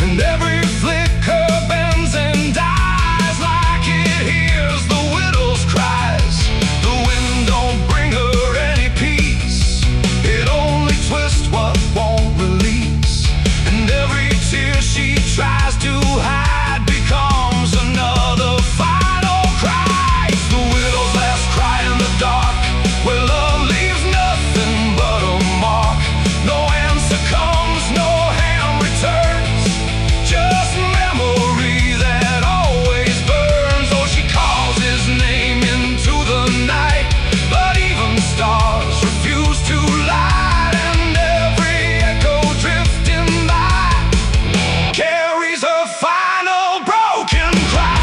And every flicker bends and dies, like it hears the widow's cries. The wind don't bring her any peace, it only twists what won't release. And every tear she tries to hide becomes another final cry. It's the widow's last cry in the dark, where love leaves nothing but a mark. No answer comes, no hand returns, just memory that always burns. Oh, she calls his name into the night, but even stars refuse to light. And every echo drifting by carries her final broken cry.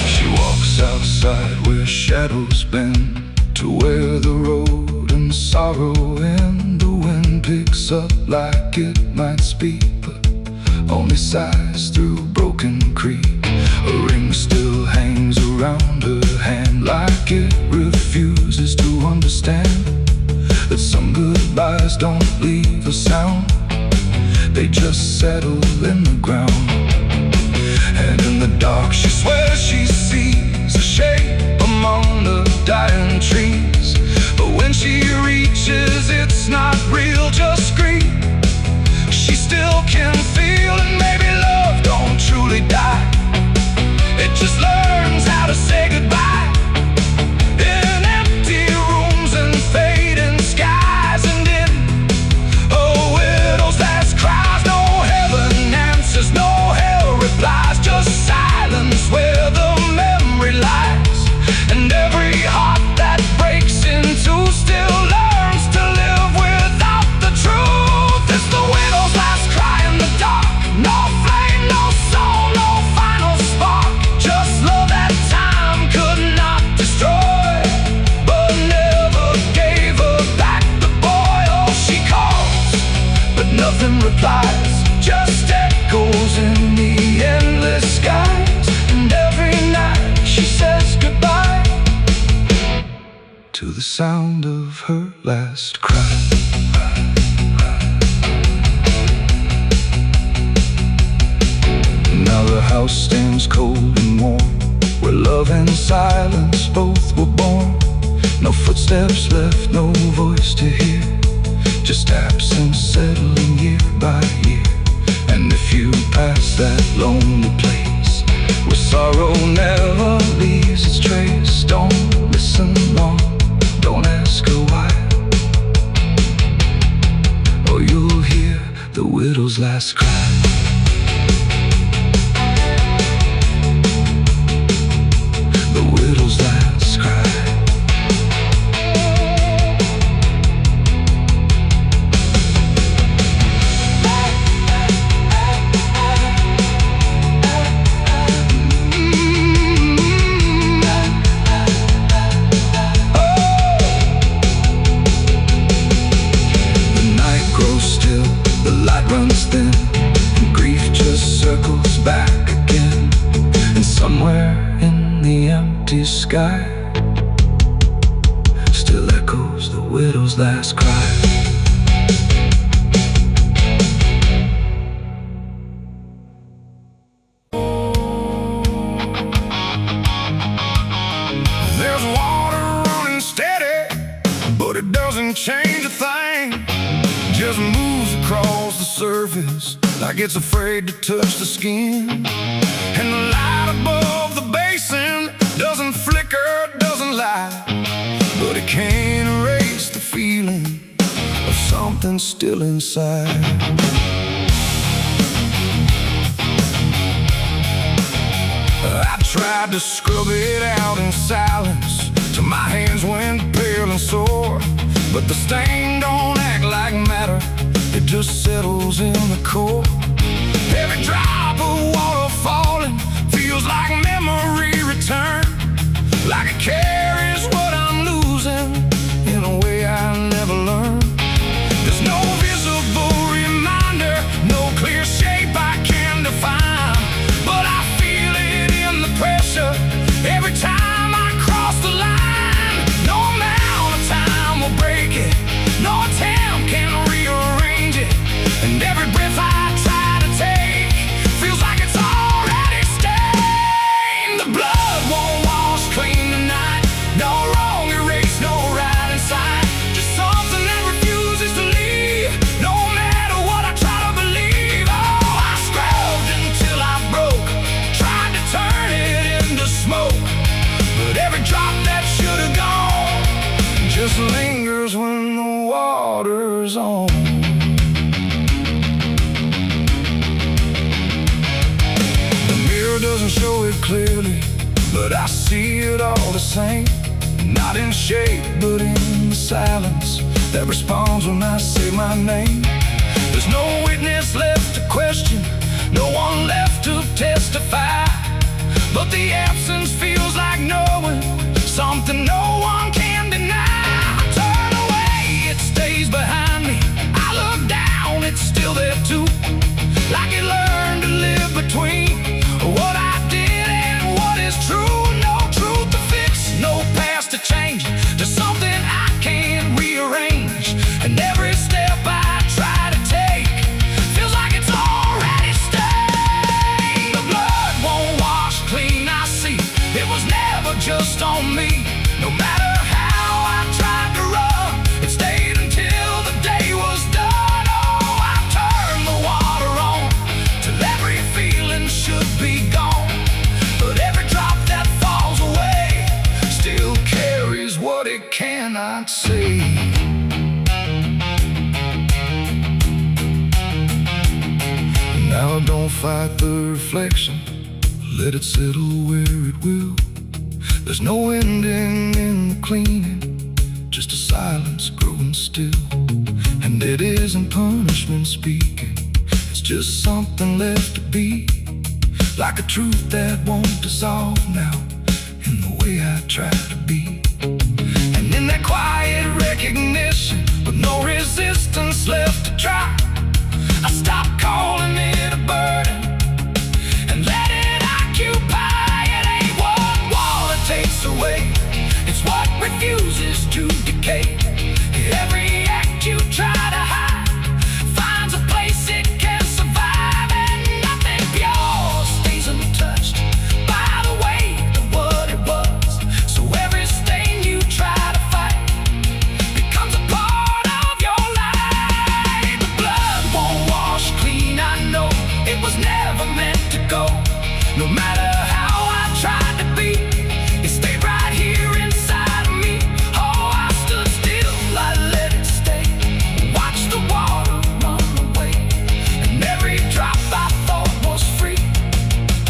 She walks outside where shadows bend, to where the road and sorrow end. The wind picks up like it might speak, but only sighs through broken creek. A ring still hangs around her hand, like it refuses to understand that some goodbyes don't leave a sound, they just settle in the ground. And in the dark she swears she sees a shape among the dying trees, but when she reaches it's not real, just grief. She still can feel, and maybe love don't truly die, it just learns how to say goodbye. In empty rooms and fading skies, and in a widow's last cries, no heaven answers, no hell replies, just silence where the memory lies. And every heart that breaks in two still learns to live without the truth. It's the widow's last cry in the dark, no flame, no soul, no final spark, just love that time could not destroy, but never gave her back the boy. Oh, she calls, but nothing replies, just echoes in the endless skies. And every night she says goodbye to the sound of her last cry. Now the house stands cold and warm, where love and silence both were born. No footsteps left, no voice to hear, just absence settling year by year. And if you pass that lonely place where sorrow never leaves its trace, don't listen long, don't ask her why, or you'll hear the widow's last cry. The widow's last cry. The night grows still, the light runs thin, and grief just circles back again. And somewhere in the empty sky still echoes the widow's last cry. There's water running steady, but it doesn't change a thing, just moves across the surface like it's afraid to touch the skin. And the light above the basin doesn't flicker, doesn't lie, but it can't erase the feeling of something still inside. I tried to scrub it out in silence till my hands went pale and sore, but the stain don't act like matter, it just settles in the core. Every drop of water falling feels like doesn't show it clearly, but I see it all the same. Not in shape, but in the silence that responds when I say my name. There's no witness left to question, no one left to testify, but the absence feels like knowing something no one can deny. I turn away, it stays behind me. I look down, it's still there too, like it learned to live between what I did and what is true. No truth to fix, no past to change, there's something I can't rearrange, and every step I try to take feels like it's already stained. The blood won't wash clean, I see it was never just on me. No matter how I tried to run, it stayed until the day was done. Oh, I turned the water on till every feeling should be gone, but every drop that falls away still carries what it cannot see. Now I don't fight the reflection, let it settle where it will. There's no ending in the cleaning, just a silence growing still. And it isn't punishment speaking, it's just something left to be, like a truth that won't dissolve now in the way I try to be. And in that quiet recognition, with no resistance left to try, I stop calling it a burden and let it occupy. It ain't what wall it takes away, it's what refuses to decay. Every act you try to hide finds a place it can survive, and nothing pure stays untouched by the weight of what it was. So every stain you try to fight becomes a part of your life. The blood won't wash clean, I know it was never meant to go. No matter how I tried to be, it stayed right here inside of me. Oh, I stood still, I let it stay, watched the water run away, and every drop I thought was free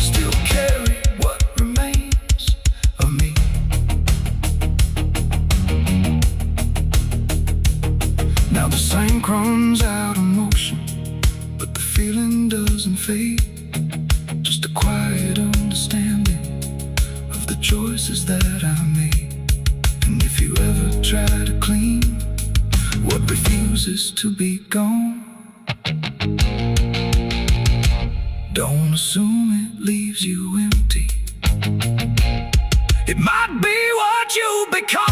still carried what remains of me. Now the same crumbs out of motion, but the feeling doesn't fade, just a quiet understanding of the choices that I made. And if you ever try to clean what refuses to be gone, don't assume it leaves you empty. It might be what you become.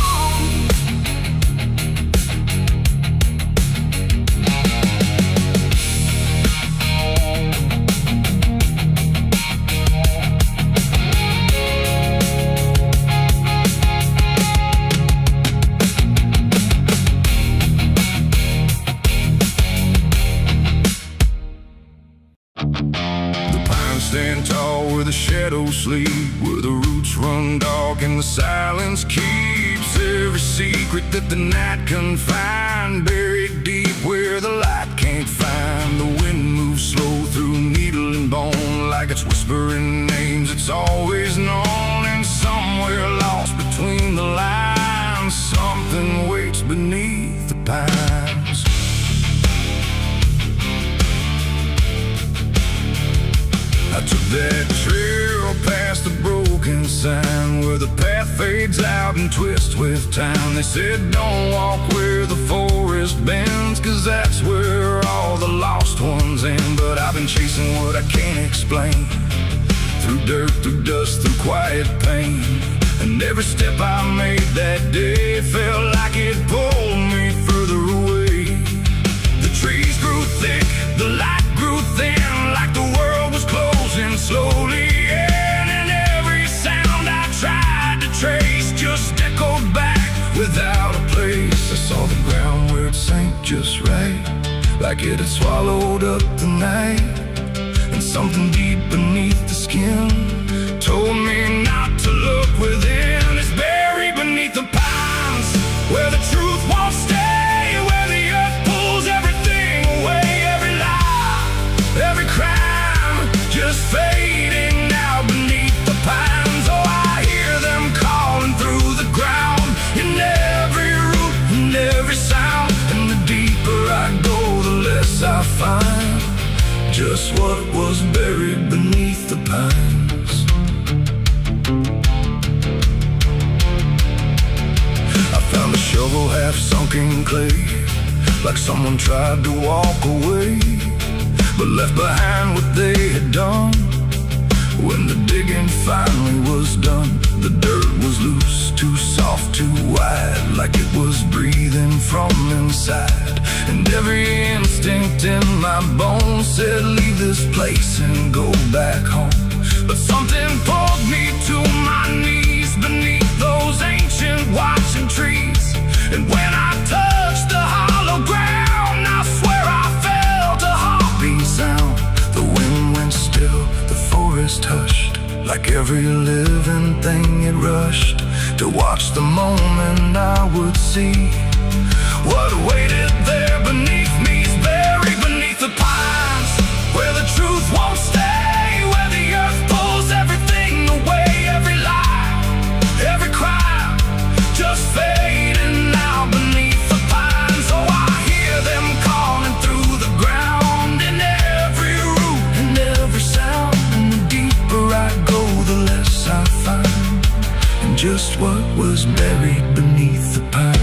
Stand tall where the shadows sleep, where the roots run dark and the silence keeps every secret that the night can find. Buried deep where the light can't find, the wind moves slow through needle and bone, like it's whispering names it's always known. And somewhere lost between the lines, something waits beneath the pines. I took that trail past the broken sign, where the path fades out and twists with time. They said don't walk where the forest bends, 'cause that's where all the lost ones end. But I've been chasing what I can't explain, through dirt, through dust, through quiet pain. And every step I made that day felt like it pulled me further away. The trees grew thick, the light grew thin, like the world was closing slowly in. And every sound I tried to trace just echoed back without a place. I saw the ground where it sank just right, like it had swallowed up the night. And something deep beneath the skin told me not to look within. It's buried beneath the pines, where the truth won't stay, where the earth pulls everything away. Every lie, every crime, just fading now beneath just what was buried beneath the pines. I found a shovel half sunk in clay, like someone tried to walk away, but left behind what they had done. When the digging finally was done, the dirt was loose, too soft, too wide, like it was breathing from inside. And every instinct in my bones said, leave this place and go back home. But something pulled me to my knees beneath those ancient watching trees. And when I touched the hollow ground, I swear I felt a heartbeat sound. The wind went still, the forest hushed, like every living thing it rushed to watch the moment I would see what waited there beneath me's buried beneath the pines, where the truth won't stay, where the earth pulls everything away, every lie, every cry, just fading now beneath the pines. Oh, I hear them calling through the ground, in every root and every sound. And the deeper I go, the less I find, and just what was buried beneath the pines.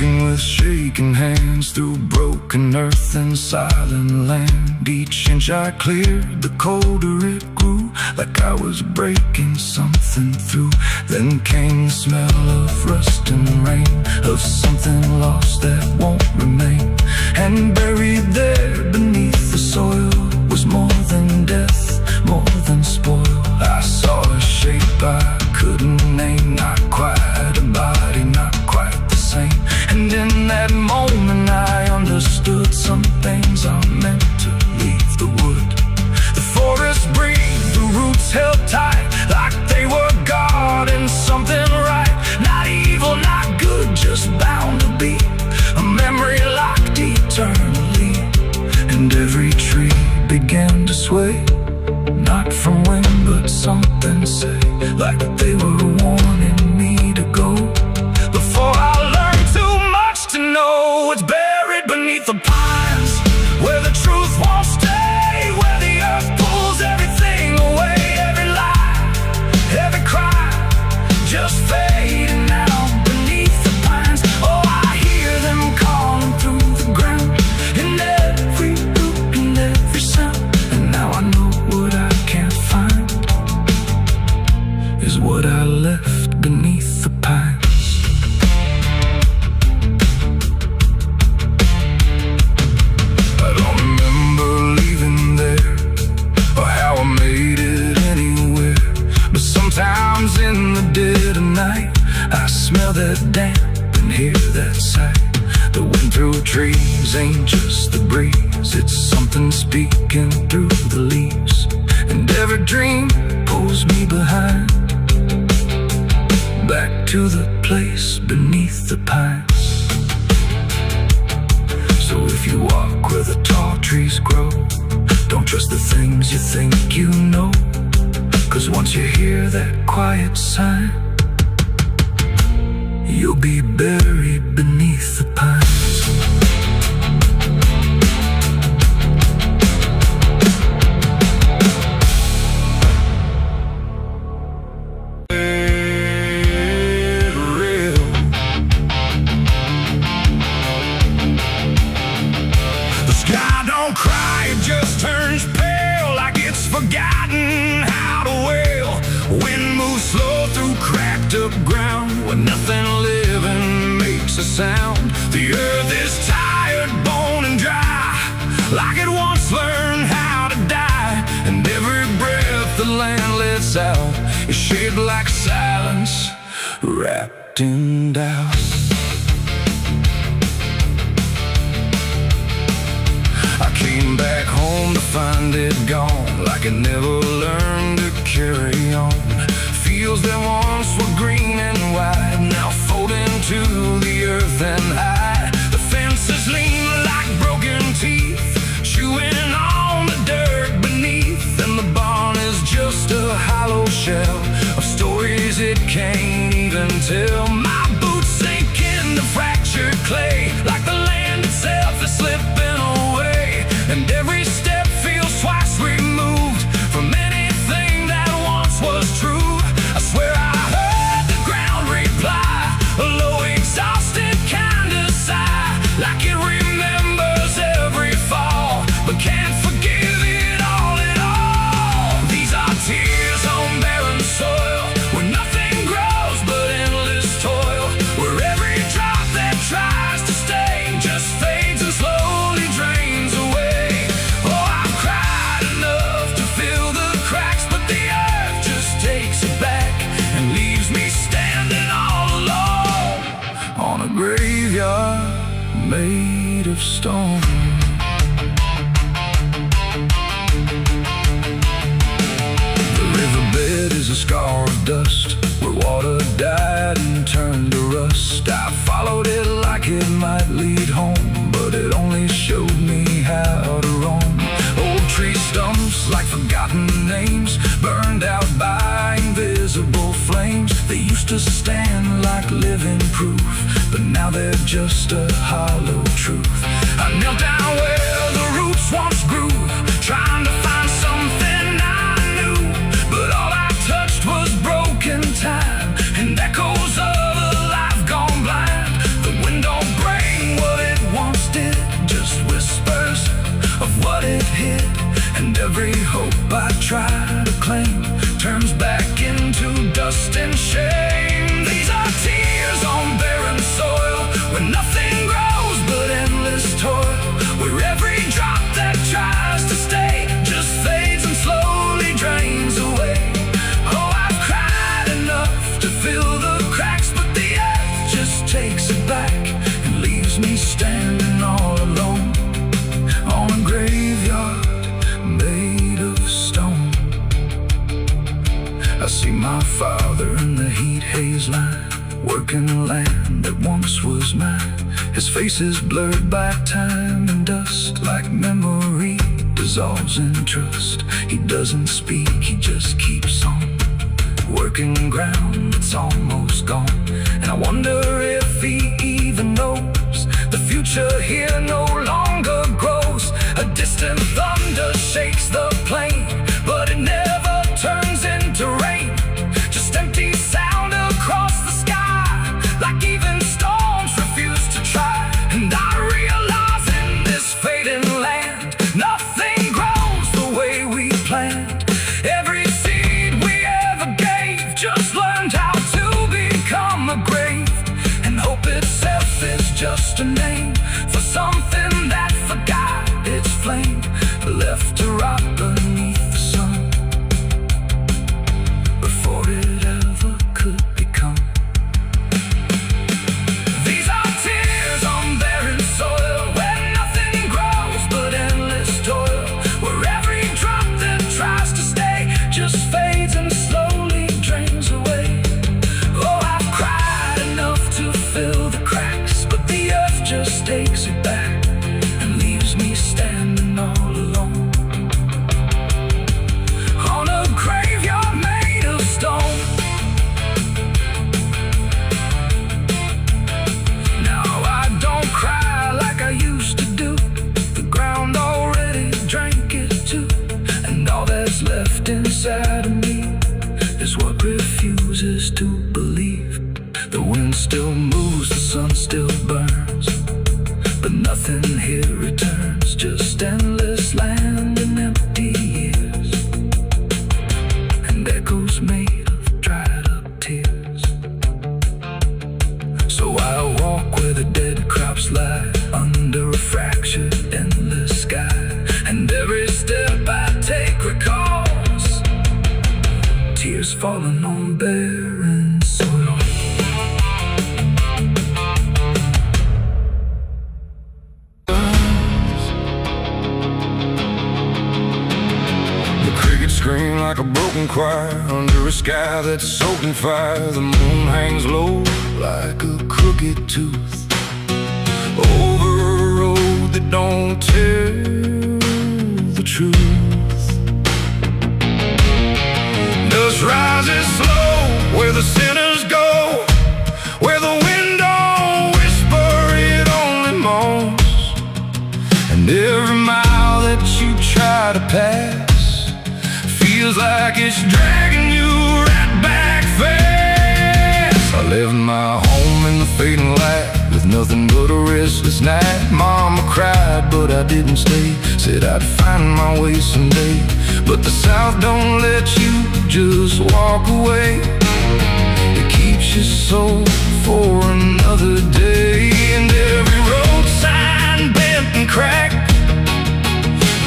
With shaking hands through broken earth and silent land, each inch I cleared, the colder it grew, like I was breaking something through. Then came the smell of rust and rain, of something lost that won't remain. And buried there beneath the soil was more than death, more than spoil. I saw a shape I couldn't name, not quite a body, not quite the same. And in that moment I understood some things are meant to leave the wood. The forest breathed, the roots held tight, like they were guarding something right. Not evil, not good, just bound to be a memory locked eternally. And every tree began to sway, not from wind but something say, like they were warning me to go before I learned too much to know. It's buried beneath the pines, where the truth won't stay, where the earth pulls everything away, every lie, every cry, just fading now beneath the pines. Oh, I hear them calling through the ground, in every root and every sound. And now I know what I can't find is what I left beneath the pines. Sometimes in the dead of night, I smell that damp and hear that sight. The wind through trees ain't just the breeze, it's something speaking through the leaves. And every dream pulls me behind, back to the place beneath the pines. So if you walk where the tall trees grow, don't trust the things you think you know. 'Cause once you hear that quiet sign, you'll be buried beneath the pines. The sky don't cry, it just turns pale, like it's forgotten how to wail. Wind moves slow through cracked up ground, when nothing living makes a sound. The earth is tired, bone and dry, like it once learned how to die. And every breath the land lets out is shaped like silence, wrapped in doubt. I came back home to find it gone, like it never learned to carry on. Fields that once were green and wide, now folding to the earth and high. The fences lean like broken teeth, chewing on the dirt beneath. And the barn is just a hollow shell of stories it can't even tell. My boots sink in the fracture made of stone. The riverbed is a scar of dust, where water died and turned to rust. I followed it like it might lead home, but it only showed me how to roam. Old tree stumps like forgotten names, burned out by invisible flames. They used to stand like living proof, but now they're just a hollow truth. I knelt down where the roots once grew, trying to find something I knew, but all I touched was broken time and echoes of a life gone blind. The wind don't bring what it once did, just whispers of what it hid, and every hope I try to claim turns back into dust and shame. These are tears on barren soil, where nothing grows but endless toil, where every drop that tries to stay just fades and slowly drains away. Oh, I've cried enough to fill the cracks, but the earth just takes it back and leaves me standing all alone on a graveyard made of stone. I see my father in the heat haze line, working the land that once was mine. His face is blurred by time and dust, like memory dissolves in trust. He doesn't speak, he just keeps on working ground that's almost gone. And I wonder if he even knows the future here no longer grows. A distant thunder shakes the plain, but it never turns into rain. Just empty sound across the sky, like even storms refuse to try. And I realize in this fading land, nothing grows the way we planned. Every seed we ever gave just learned how to become a grave, and hope itself is just a name for something that forgot its flame, left to rot beneath the sun before it ever could become. These are tears on barren soil, where nothing grows but endless toil, where every drop that tries to stay just fades and slowly drains away. Oh, I've cried enough to fill the cracks, but the earth just takes it back and leaves me standing all alone on a graveyard made of stone. Now I don't cry like I used to do, the ground already drank it too, and all that's left inside of me is what refuses to believe. The wind still moves, the sun still burns, but nothing here returns, just endless land and empty years, and echoes made of dried up tears. So I walk where the dead crops lie, under a fractured endless sky, and every step I take recalls tears falling on barren soil. Scream like a broken choir under a sky that's soaked in fire. The moon hangs low like a crooked tooth over a road that don't tell the truth. Dust rises slow where the sinners go, where the wind don't whisper, it only moans. And every mile that you try to pass feels like it's dragging you right back fast. I left my home in the fading light with nothing but a restless night. Mama cried, but I didn't stay. Said I'd find my way someday, but the South don't let you just walk away. It keeps you so for another day. And every road sign bent and cracked,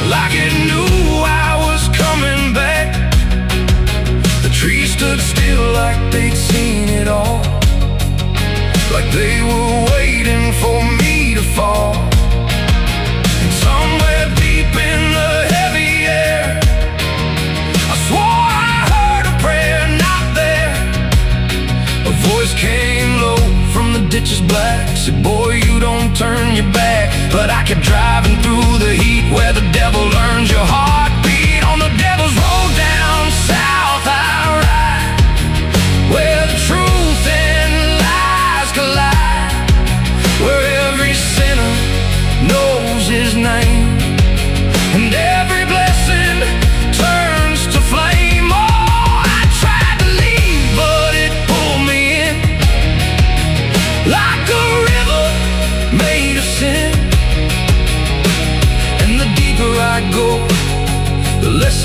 like it knew I was coming back. The trees stood still like they'd seen it all, like they were waiting for me to fall.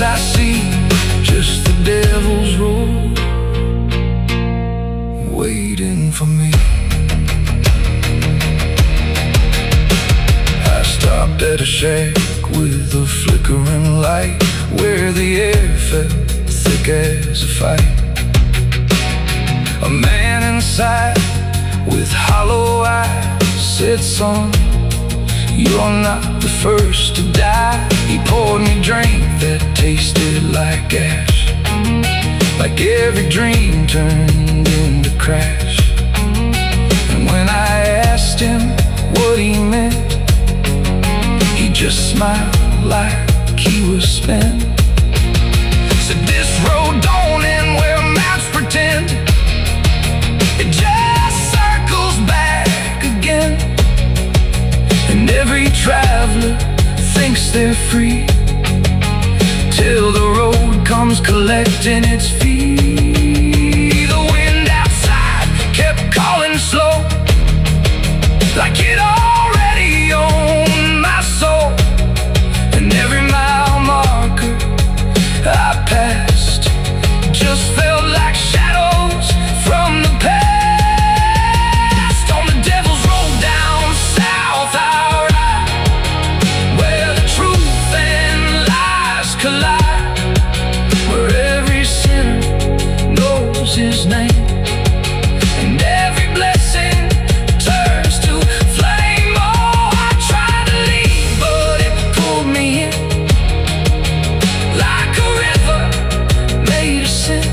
unless I see just the devil's road waiting for me. I stopped at a shack with a flickering light where the air felt thick as a fight. A man inside with hollow eyes said, "Son, you're not the first to die." He poured me a drink that tasted like ash, like every dream turned into crash. And when I asked him what he meant, he just smiled like he was spent. Said, "This road don't end where maps pretend, it just circles back again. And every traveler thinks they're free, till the road comes collecting its fee." The wind outside kept calling slow, like it already owned my soul. And every mile marker I passed just felt like shadows from the past. On the devil's road down south I ride, where the truth and lies collide, where every sinner knows his name, and every blessing turns to flame. Oh, I tried to leave, but it pulled me in, like a river made of sin.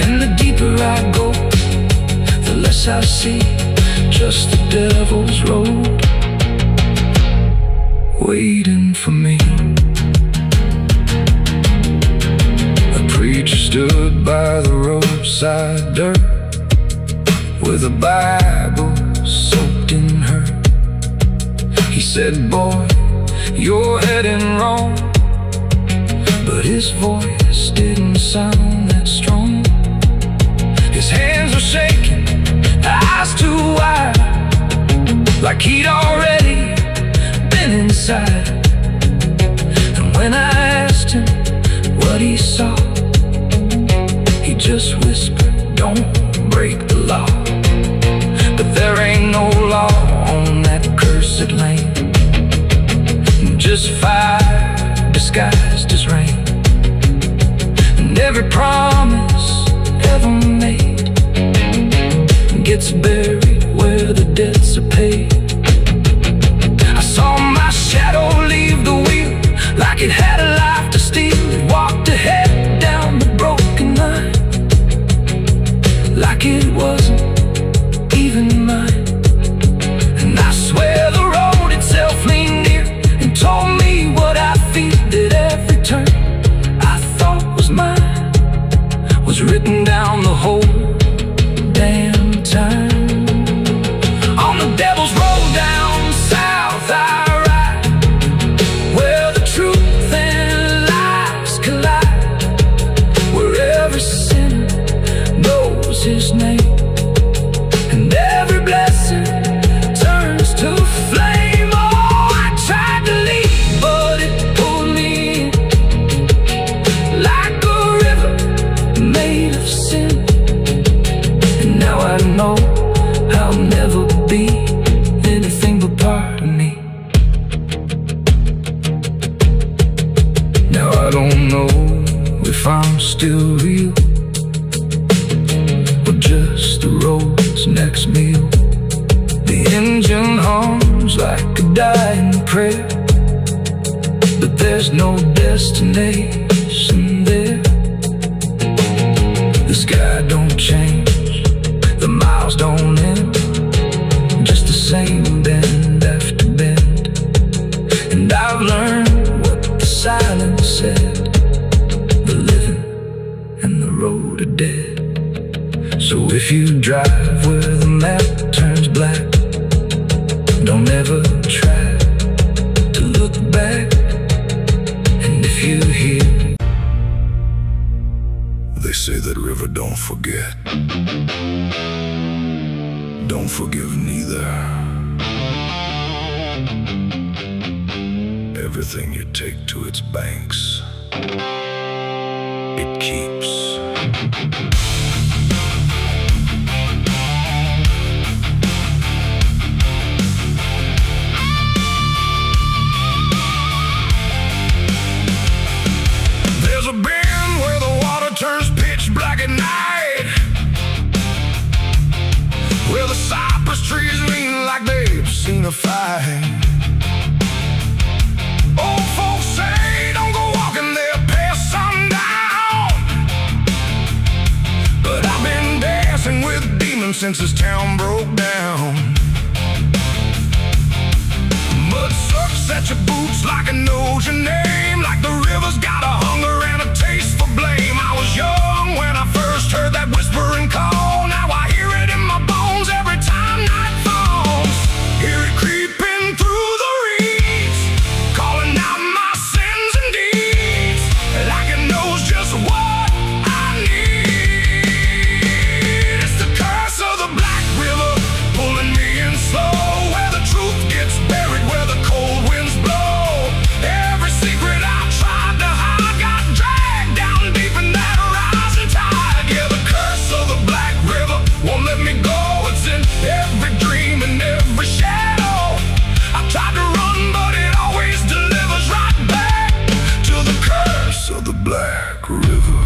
And the deeper I go, the less I see just the devil's road waiting for me. A preacher stood by the roadside dirt with a Bible soaked in her. He said, "Boy, you're heading wrong," but his voice didn't sound that strong. His hands were shaking, eyes too wide, like he'd already been inside. And when I asked him what he saw, he just whispered, "Don't break the law." But there ain't no law on that cursed land, just fire disguised as rain. And every promise ever made gets buried where the debts are paid. I saw my shadow leave the wheel like it had a life to steal. It walked ahead down the broken line, like it wasn't even mine. And I swear the road itself leaned near and told me what I feel, that every turn I thought was mine was written down the whole damn time. On the devil's road down south I ride, where the truth and lies collide, where every sinner knows his name, and every blessing turns to flame. Oh, I tried to leave, but it pulled me in, like a river made of sin. And now I know I'll never be anything but part of me. Now I don't know if I'm still real, or just the road's next meal. The engine hums like a dying prayer, but there's no destination there. The sky don't change, the miles don't end, just the same bend after bend. And I've learned what the silence said, the living and the road are dead. So if you drive where the map turns black, don't ever try to look back. And if you hear they say that river don't forget, don't forgive neither. Everything you take to its banks, it keeps. There's a bend where the water turns pitch black at night, where the cypress trees lean like they've seen a fight. Old folks say don't go walking there past sundown, but I've been dancing with demons since this town broke down. Mud sucks at your boots like it knows your name, like the river's got a hunger and a taste for blame. I was young when I first heard that whispering call. Now I hear it in my bones every time night falls. Hear it creeping through the reeds, calling out my sins and deeds, like it knows just what I need. It's the curse of the Black River, pulling me in slow, where the truth gets buried, where the cold winds blow. Every secret I tried to hide got dragged down deep in that rising tide. Yeah, the curse of the Black River won't let me go. It's in every dream and every shadow. I tried to run, but it always delivers right back to the curse of the Black River.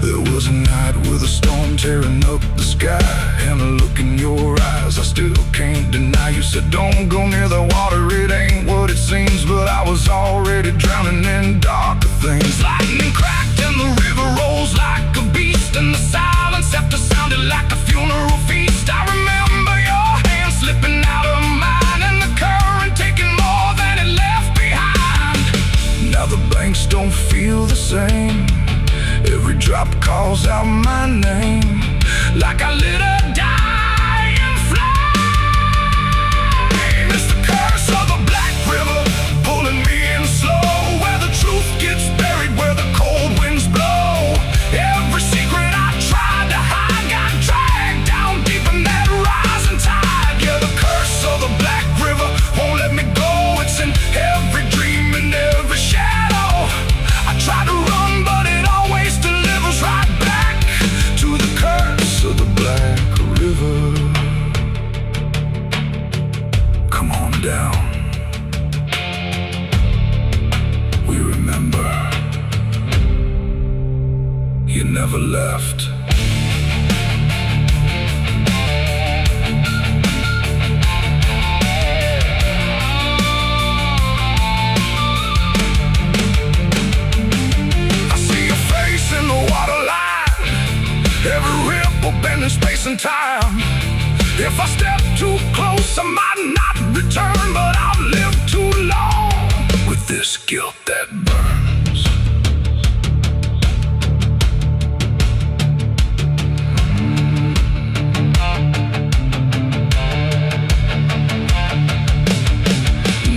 There was a night with a storm tearing up the sky, and a look in your eyes I still can't deny. You said don't go near the water, it ain't what it seems, but I was already drowning in darker things. Lightning cracked and the river rolls like a beast, and the silence after sounded like a funeral feast. I remember your hand slipping out of mine, and the current taking more than it left behind. Now the banks don't feel the same, every drop calls out my name, like I lit a dying flame. It's the curse of the Black River, pulling me in slow, where the truth gets buried, where the cold winds blow. Every secret I tried to hide got dragged down deep in that rising tide. Yeah, the curse of the Black River won't let me go. It's in every dream and every shadow. I try to run, but it always delivers right back to the curse of the Black River. Come on down, we remember you never left. I see your face in the waterline, every ripple bending space and time. If I step too close, I might not return, but I've lived too long with this guilt that burns.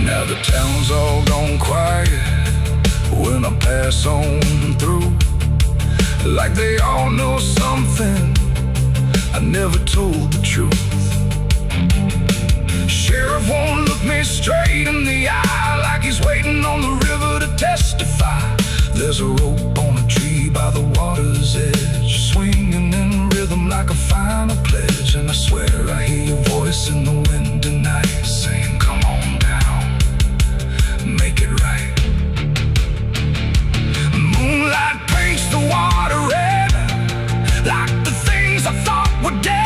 Now the town's all gone quiet when I pass on through, like they all know something I never told the truth. Sheriff won't look me straight in the eye, like he's waiting on the river to testify. There's a rope on a tree by the water's edge, swinging in rhythm like a final pledge. And I swear I hear your voice in the wind tonight, saying come on down, make it right. Moonlight paints the water red, like the things I thought were dead.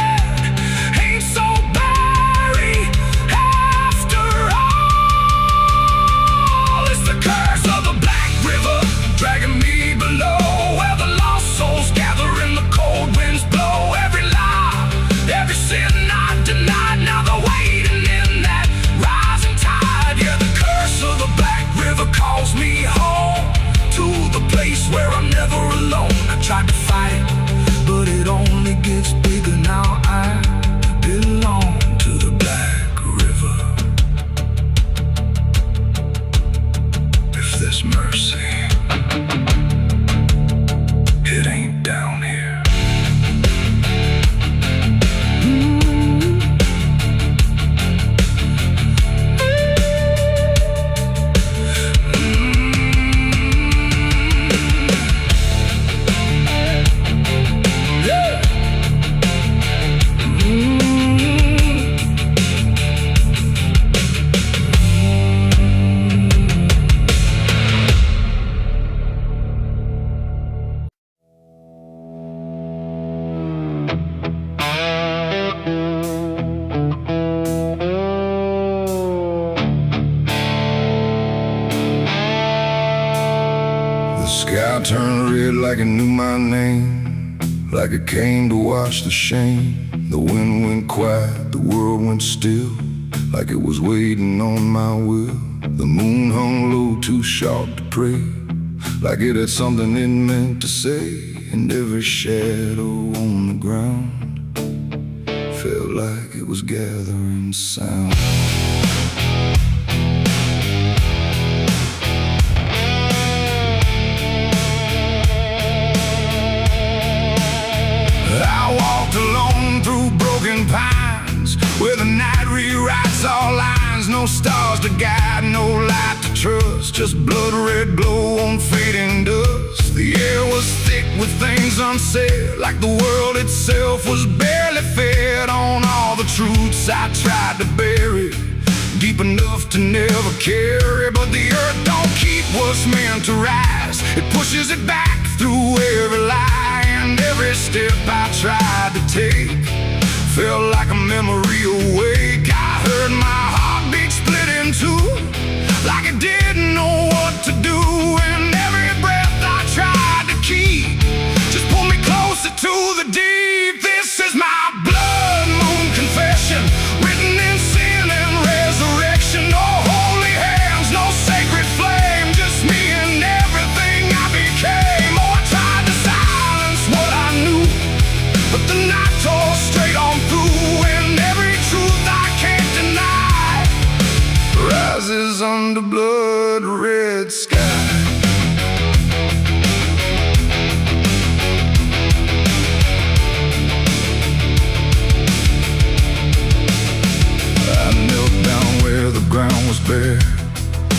turned red like it knew my name, like it came to wash the shame. The wind went quiet, the world went still, like it was waiting on my will. The moon hung low, too sharp to pray, like it had something it meant to say. And every shadow on the ground felt like it was gathering sound. I walked alone through broken pines, where the night rewrites all lines. No stars to guide, no light to trust, just blood red glow on fading dust. The air was thick with things unsaid, like the world itself was barely fed on all the truths I tried to bury, deep enough to never carry. But the earth don't keep what's meant to rise, it pushes it back through every lie. And every step I tried to take felt like a memory awake. I heard my heartbeat split in two, like it didn't know what to do. And every breath I tried to keep just pulled me closer to the deep. This is my blood moon confession, written in sin and resurrection. No holy hands, no sacred flame, just me and everything I became. Oh, I tried to silence what I knew, but the night tore straight on through. And every truth I can't deny rises under blood red sky. I knelt down where the ground was bare,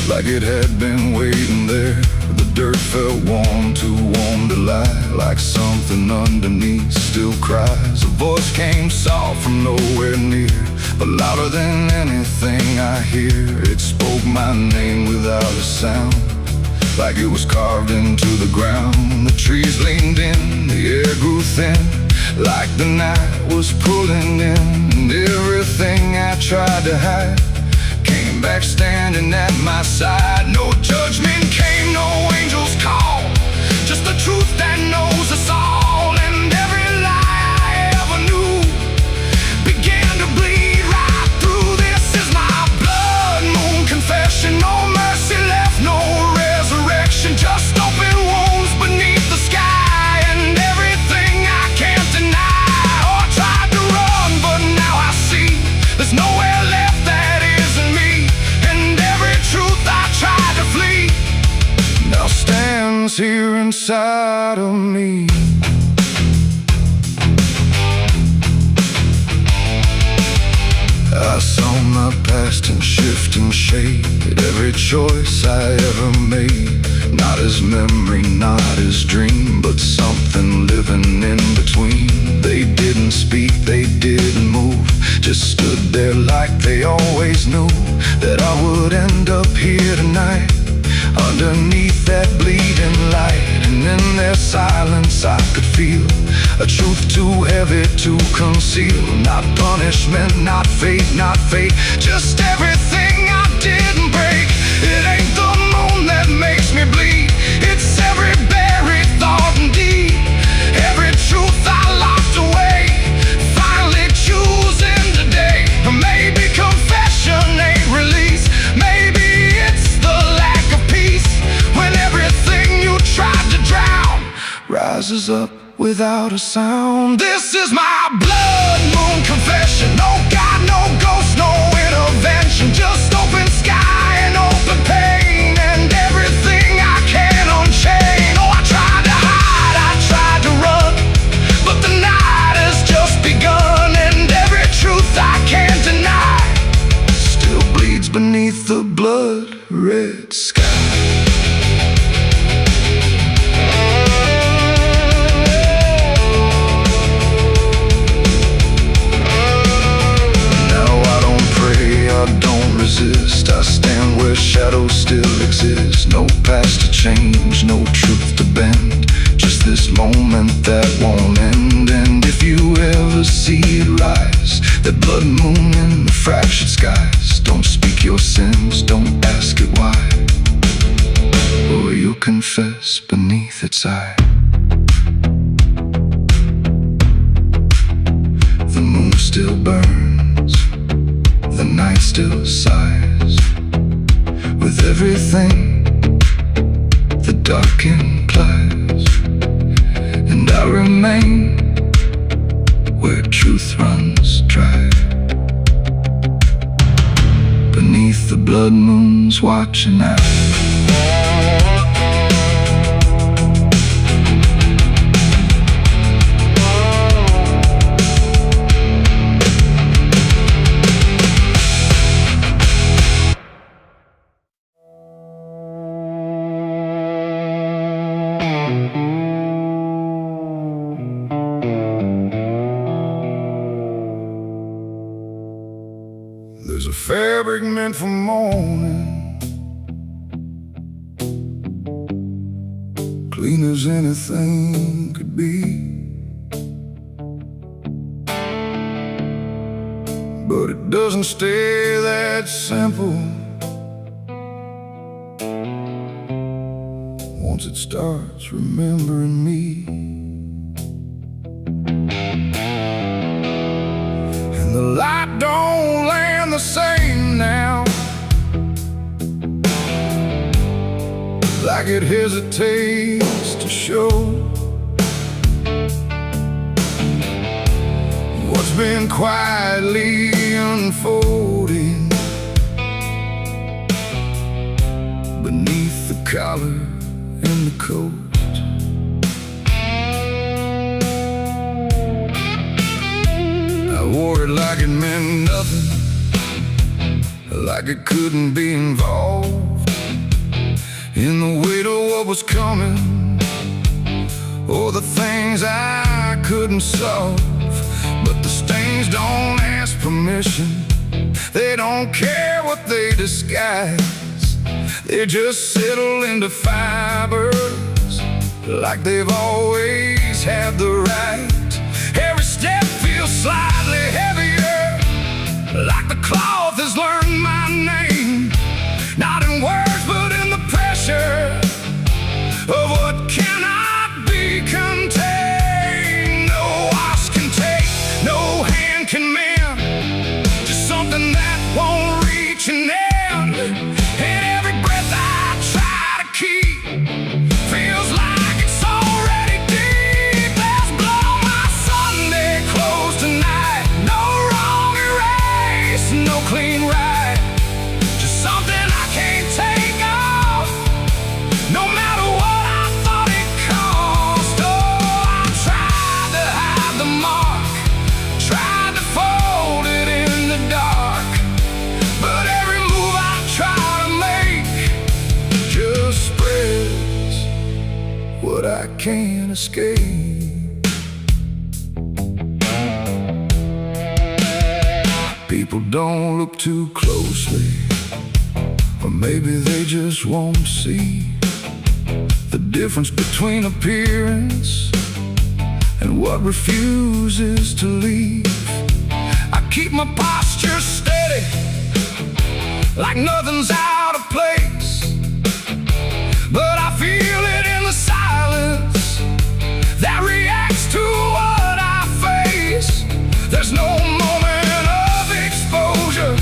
like it had been waiting there. The dirt felt warm, too warm to lie, like something underneath still cries. A voice came soft from nowhere near, but louder than anything I hear. It spoke my name without a sound, like it was carved into the ground. The trees leaned in, the air grew thin, like the night was pulling in. And everything I tried to hide came back standing at my side. No judgment came, no angel's call, just the truth that knows us all. And every lie I ever knew began to bleed right through. This is my blood moon confession. No mercy left, no resurrection, just open wounds beneath the sky. And everything I can't deny. Oh, I tried to run, but now I see there's nowhere left that isn't me. And every truth I tried to flee now stands here inside of me. I saw my past in shifting shade, every choice I ever made, not as memory, not as dream, but something living in between. They didn't speak, they didn't move, just stood there like they always knew that I would end up here tonight, underneath that bleeding light. And in their silence I could feel a truth too heavy to conceal. Not punishment, not fate, not fate, just everything I didn't break. It ain't the moon that makes me bleed, it's every buried thought and deed, every truth I locked away, finally choosing today. Maybe confession ain't release, maybe it's the lack of peace, when everything you tried to drown rises up without a sound. This is my blood moon confession. No God, no ghost, no intervention, just open sky and open pain, and everything I can unchain. Oh, I tried to hide, I tried to run, but the night has just begun. And every truth I can't deny still bleeds beneath the blood red sky. I stand where shadows still exist, no past to change, no truth to bend, just this moment that won't end. And if you ever see it rise, that blood moon in the fractured skies, don't speak your sins, don't ask it why. or you'll confess beneath its eye. The moon still burns, the night still sighs. With everything the dark implies, and I remain where truth runs dry. Beneath the blood moon's watching eye. There's a fabric meant for mourning, clean as anything could be, but it doesn't stay that simple. Once it starts remembering me, and the light don't land the same now, like it hesitates to show what's been quietly unfolding beneath the collar and the coat. I wore it like it meant nothing, like it couldn't be involved in the weight of what was coming, or the things I couldn't solve. But the stains don't ask permission, they don't care what they disguise. They just settle into fibers like they've always had the right. Every step feels slightly heavier, like the cloth has learned my name, not in words but in the pressure of what cannot be contained. No wash can take, no hand can mend, just something that won't reach an end. And every breath I try to keep feels like it's already deep. There's blood on my Sunday clothes tonight, no wrong erase, no clean right, just something I can't take off, no matter what I thought it cost. Oh, I tried to hide the mark, tried to fold it in the dark, but every move I try to make just spreads what I can't escape. People don't look too closely, or maybe they just won't see the difference between appearance and what refuses to leave. I keep my posture steady, like nothing's out of place, but I feel it in the silence that reacts to what I face. There's no moment of exposure,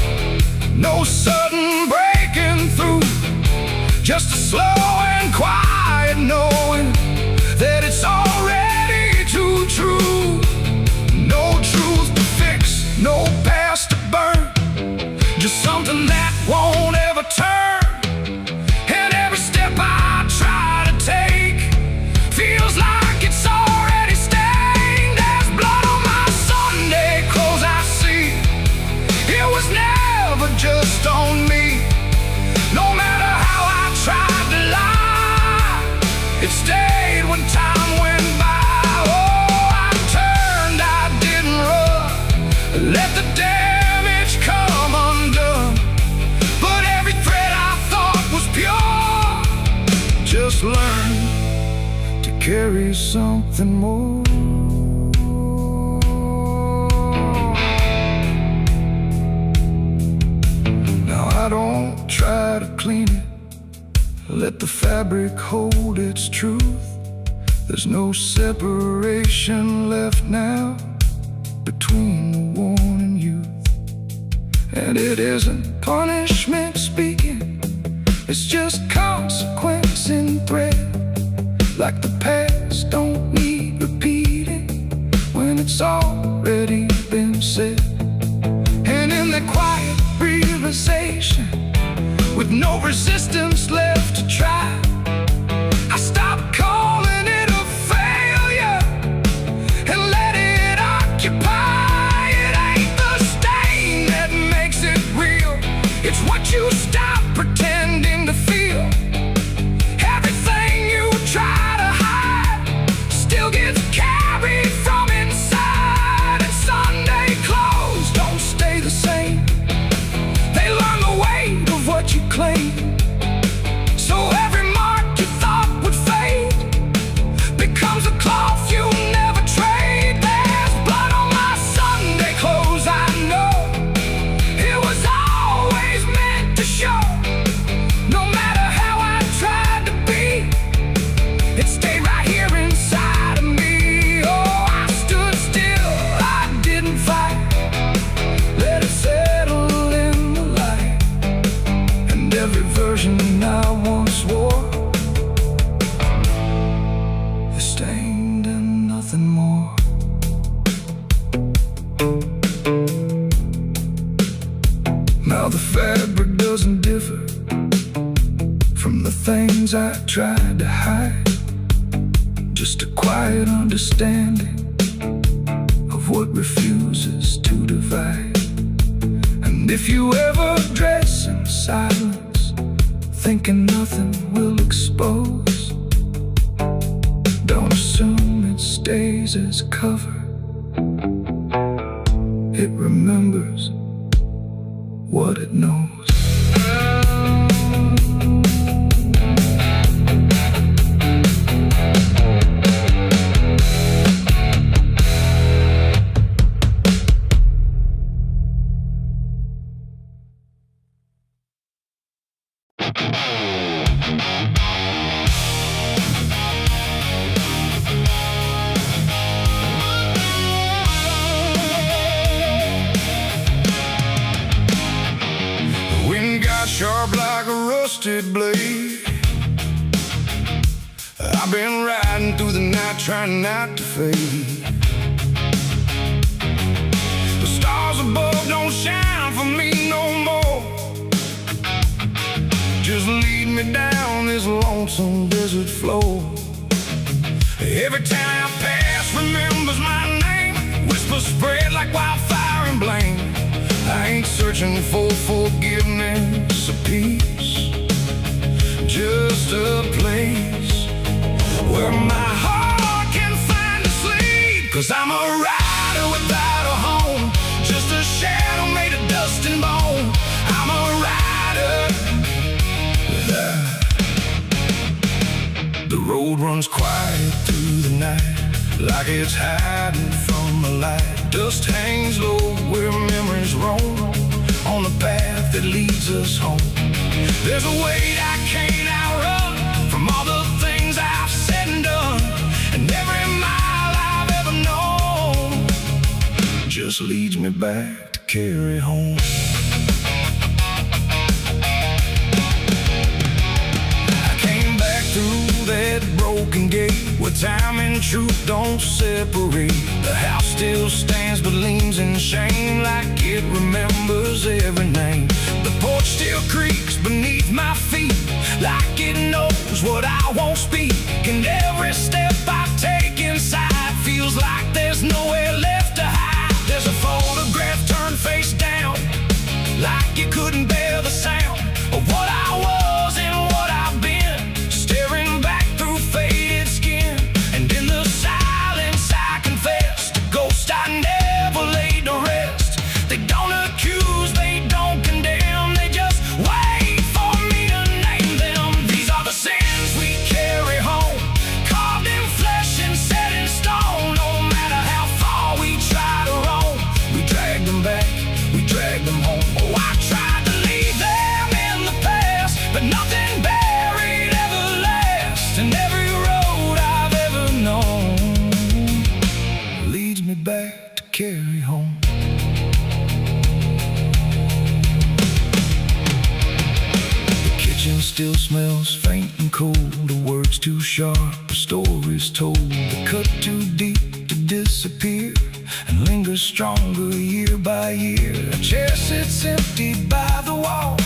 no sudden breaking through, just a slow and quiet knowing that it's already too true. No truth to fix, no past to burn, just something that won't ever turn. And every step I try to take feels like it's already stained. There's blood on my Sunday clothes I see, it was never just on me. No matter how I tried to lie, it stayed when time went by. Oh, I turned, I didn't run, let the damage come undone, but every thread I thought was pure just learned to carry something more. Now I don't try to clean it, Let the fabric hold its truth. There's no separation left now between the worn and youth. And it isn't punishment speaking, it's just consequence in thread. Like the past don't need repeating when it's already been said. And in that quiet realization, with no resistance left to try, I stopped calling it a failure and let it occupy. It ain't the stain that makes it real, it's what you stop pretending to feel. Everything you try to hide still gets carried from inside. And Sunday clothes don't stay the same, they learn the weight of what you claim. So every mark you thought would fade becomes a cloth you never trade. There's blood on my Sunday clothes, I know. It was always meant to show. No matter how I tried to be, it stayed right here inside of me. Oh, I stood still, I didn't fight, let it settle in the light. And every version I once wore is stained and nothing more. Now the fabric doesn't differ from the things I tried to hide, just a quiet understanding of what refuses to divide. And if you ever dress in silence, thinking nothing will expose, don't assume it stays as cover. It remembers what it knows. Sharp like a rusted blade, I've been riding through the night trying not to fade. The stars above don't shine for me no more, just lead me down this lonesome desert floor. Every town I pass remembers my name, whispers spread like wildfire and blame. I ain't searching for forgiveness or peace, just a place where my heart can find a sleep. 'Cause I'm a rider without a home, just a shadow made of dust and bone. I'm a rider. The road runs quiet through the night, like it's hiding from the light. Dust hangs low where memories roam, on the path that leads us home. There's a weight I can't outrun from all the things I've said and done, and every mile I've ever known just leads me back to carry home. I came back through that broken gate where time and truth don't separate. The house still stands but leans in shame, like it remembers every name. The porch still creaks beneath my feet, like it knows what I won't speak. And every step I take inside feels like there's nowhere left to hide. There's a photograph turned face down, like you couldn't bear the sound of what I was and what I've been, staring back through faded skin. And in the silence I confess, the ghost I never laid to rest. They don't accuse, they don't condemn, they just wait for me to name them. These are the sins we carry home, carved in flesh and set in stone. No matter how far we try to roam, we drag them back, we drag them home. Oh, I tried to leave them in the past, but nothing buried still smells faint and cold. The words too sharp, the stories told. The cut too deep to disappear and lingers stronger year by year. A chair sits empty by the wall,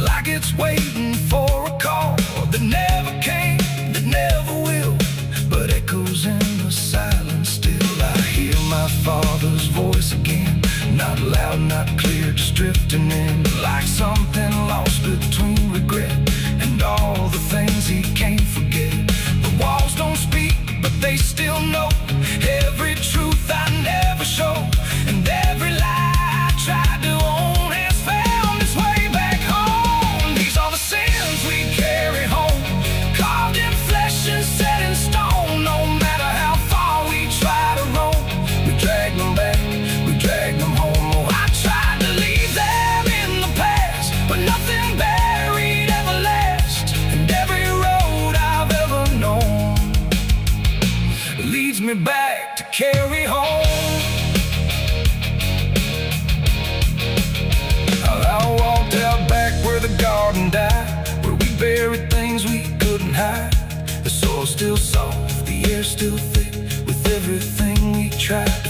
like it's waiting for a call that never came, that never will, but echoes in the silence still. I hear my father's voice again, not loud, not clear, just drifting in, like something lost between regret and all the things he can't forget. The walls don't speak, but they still know every truth I never show, and every lie I tried to own has found its way back home. These are the sins we carry home, carved in flesh and set in stone. No matter how far we try to roam, we drag them back, we drag them home. Oh, I tried to leave them in the past, but nothing buried ever lasts, and every road I've ever known leads me back to carry home. I walked out back where the garden died, where we buried things we couldn't hide. The soil's still soft, the air's still thick, with everything we tried.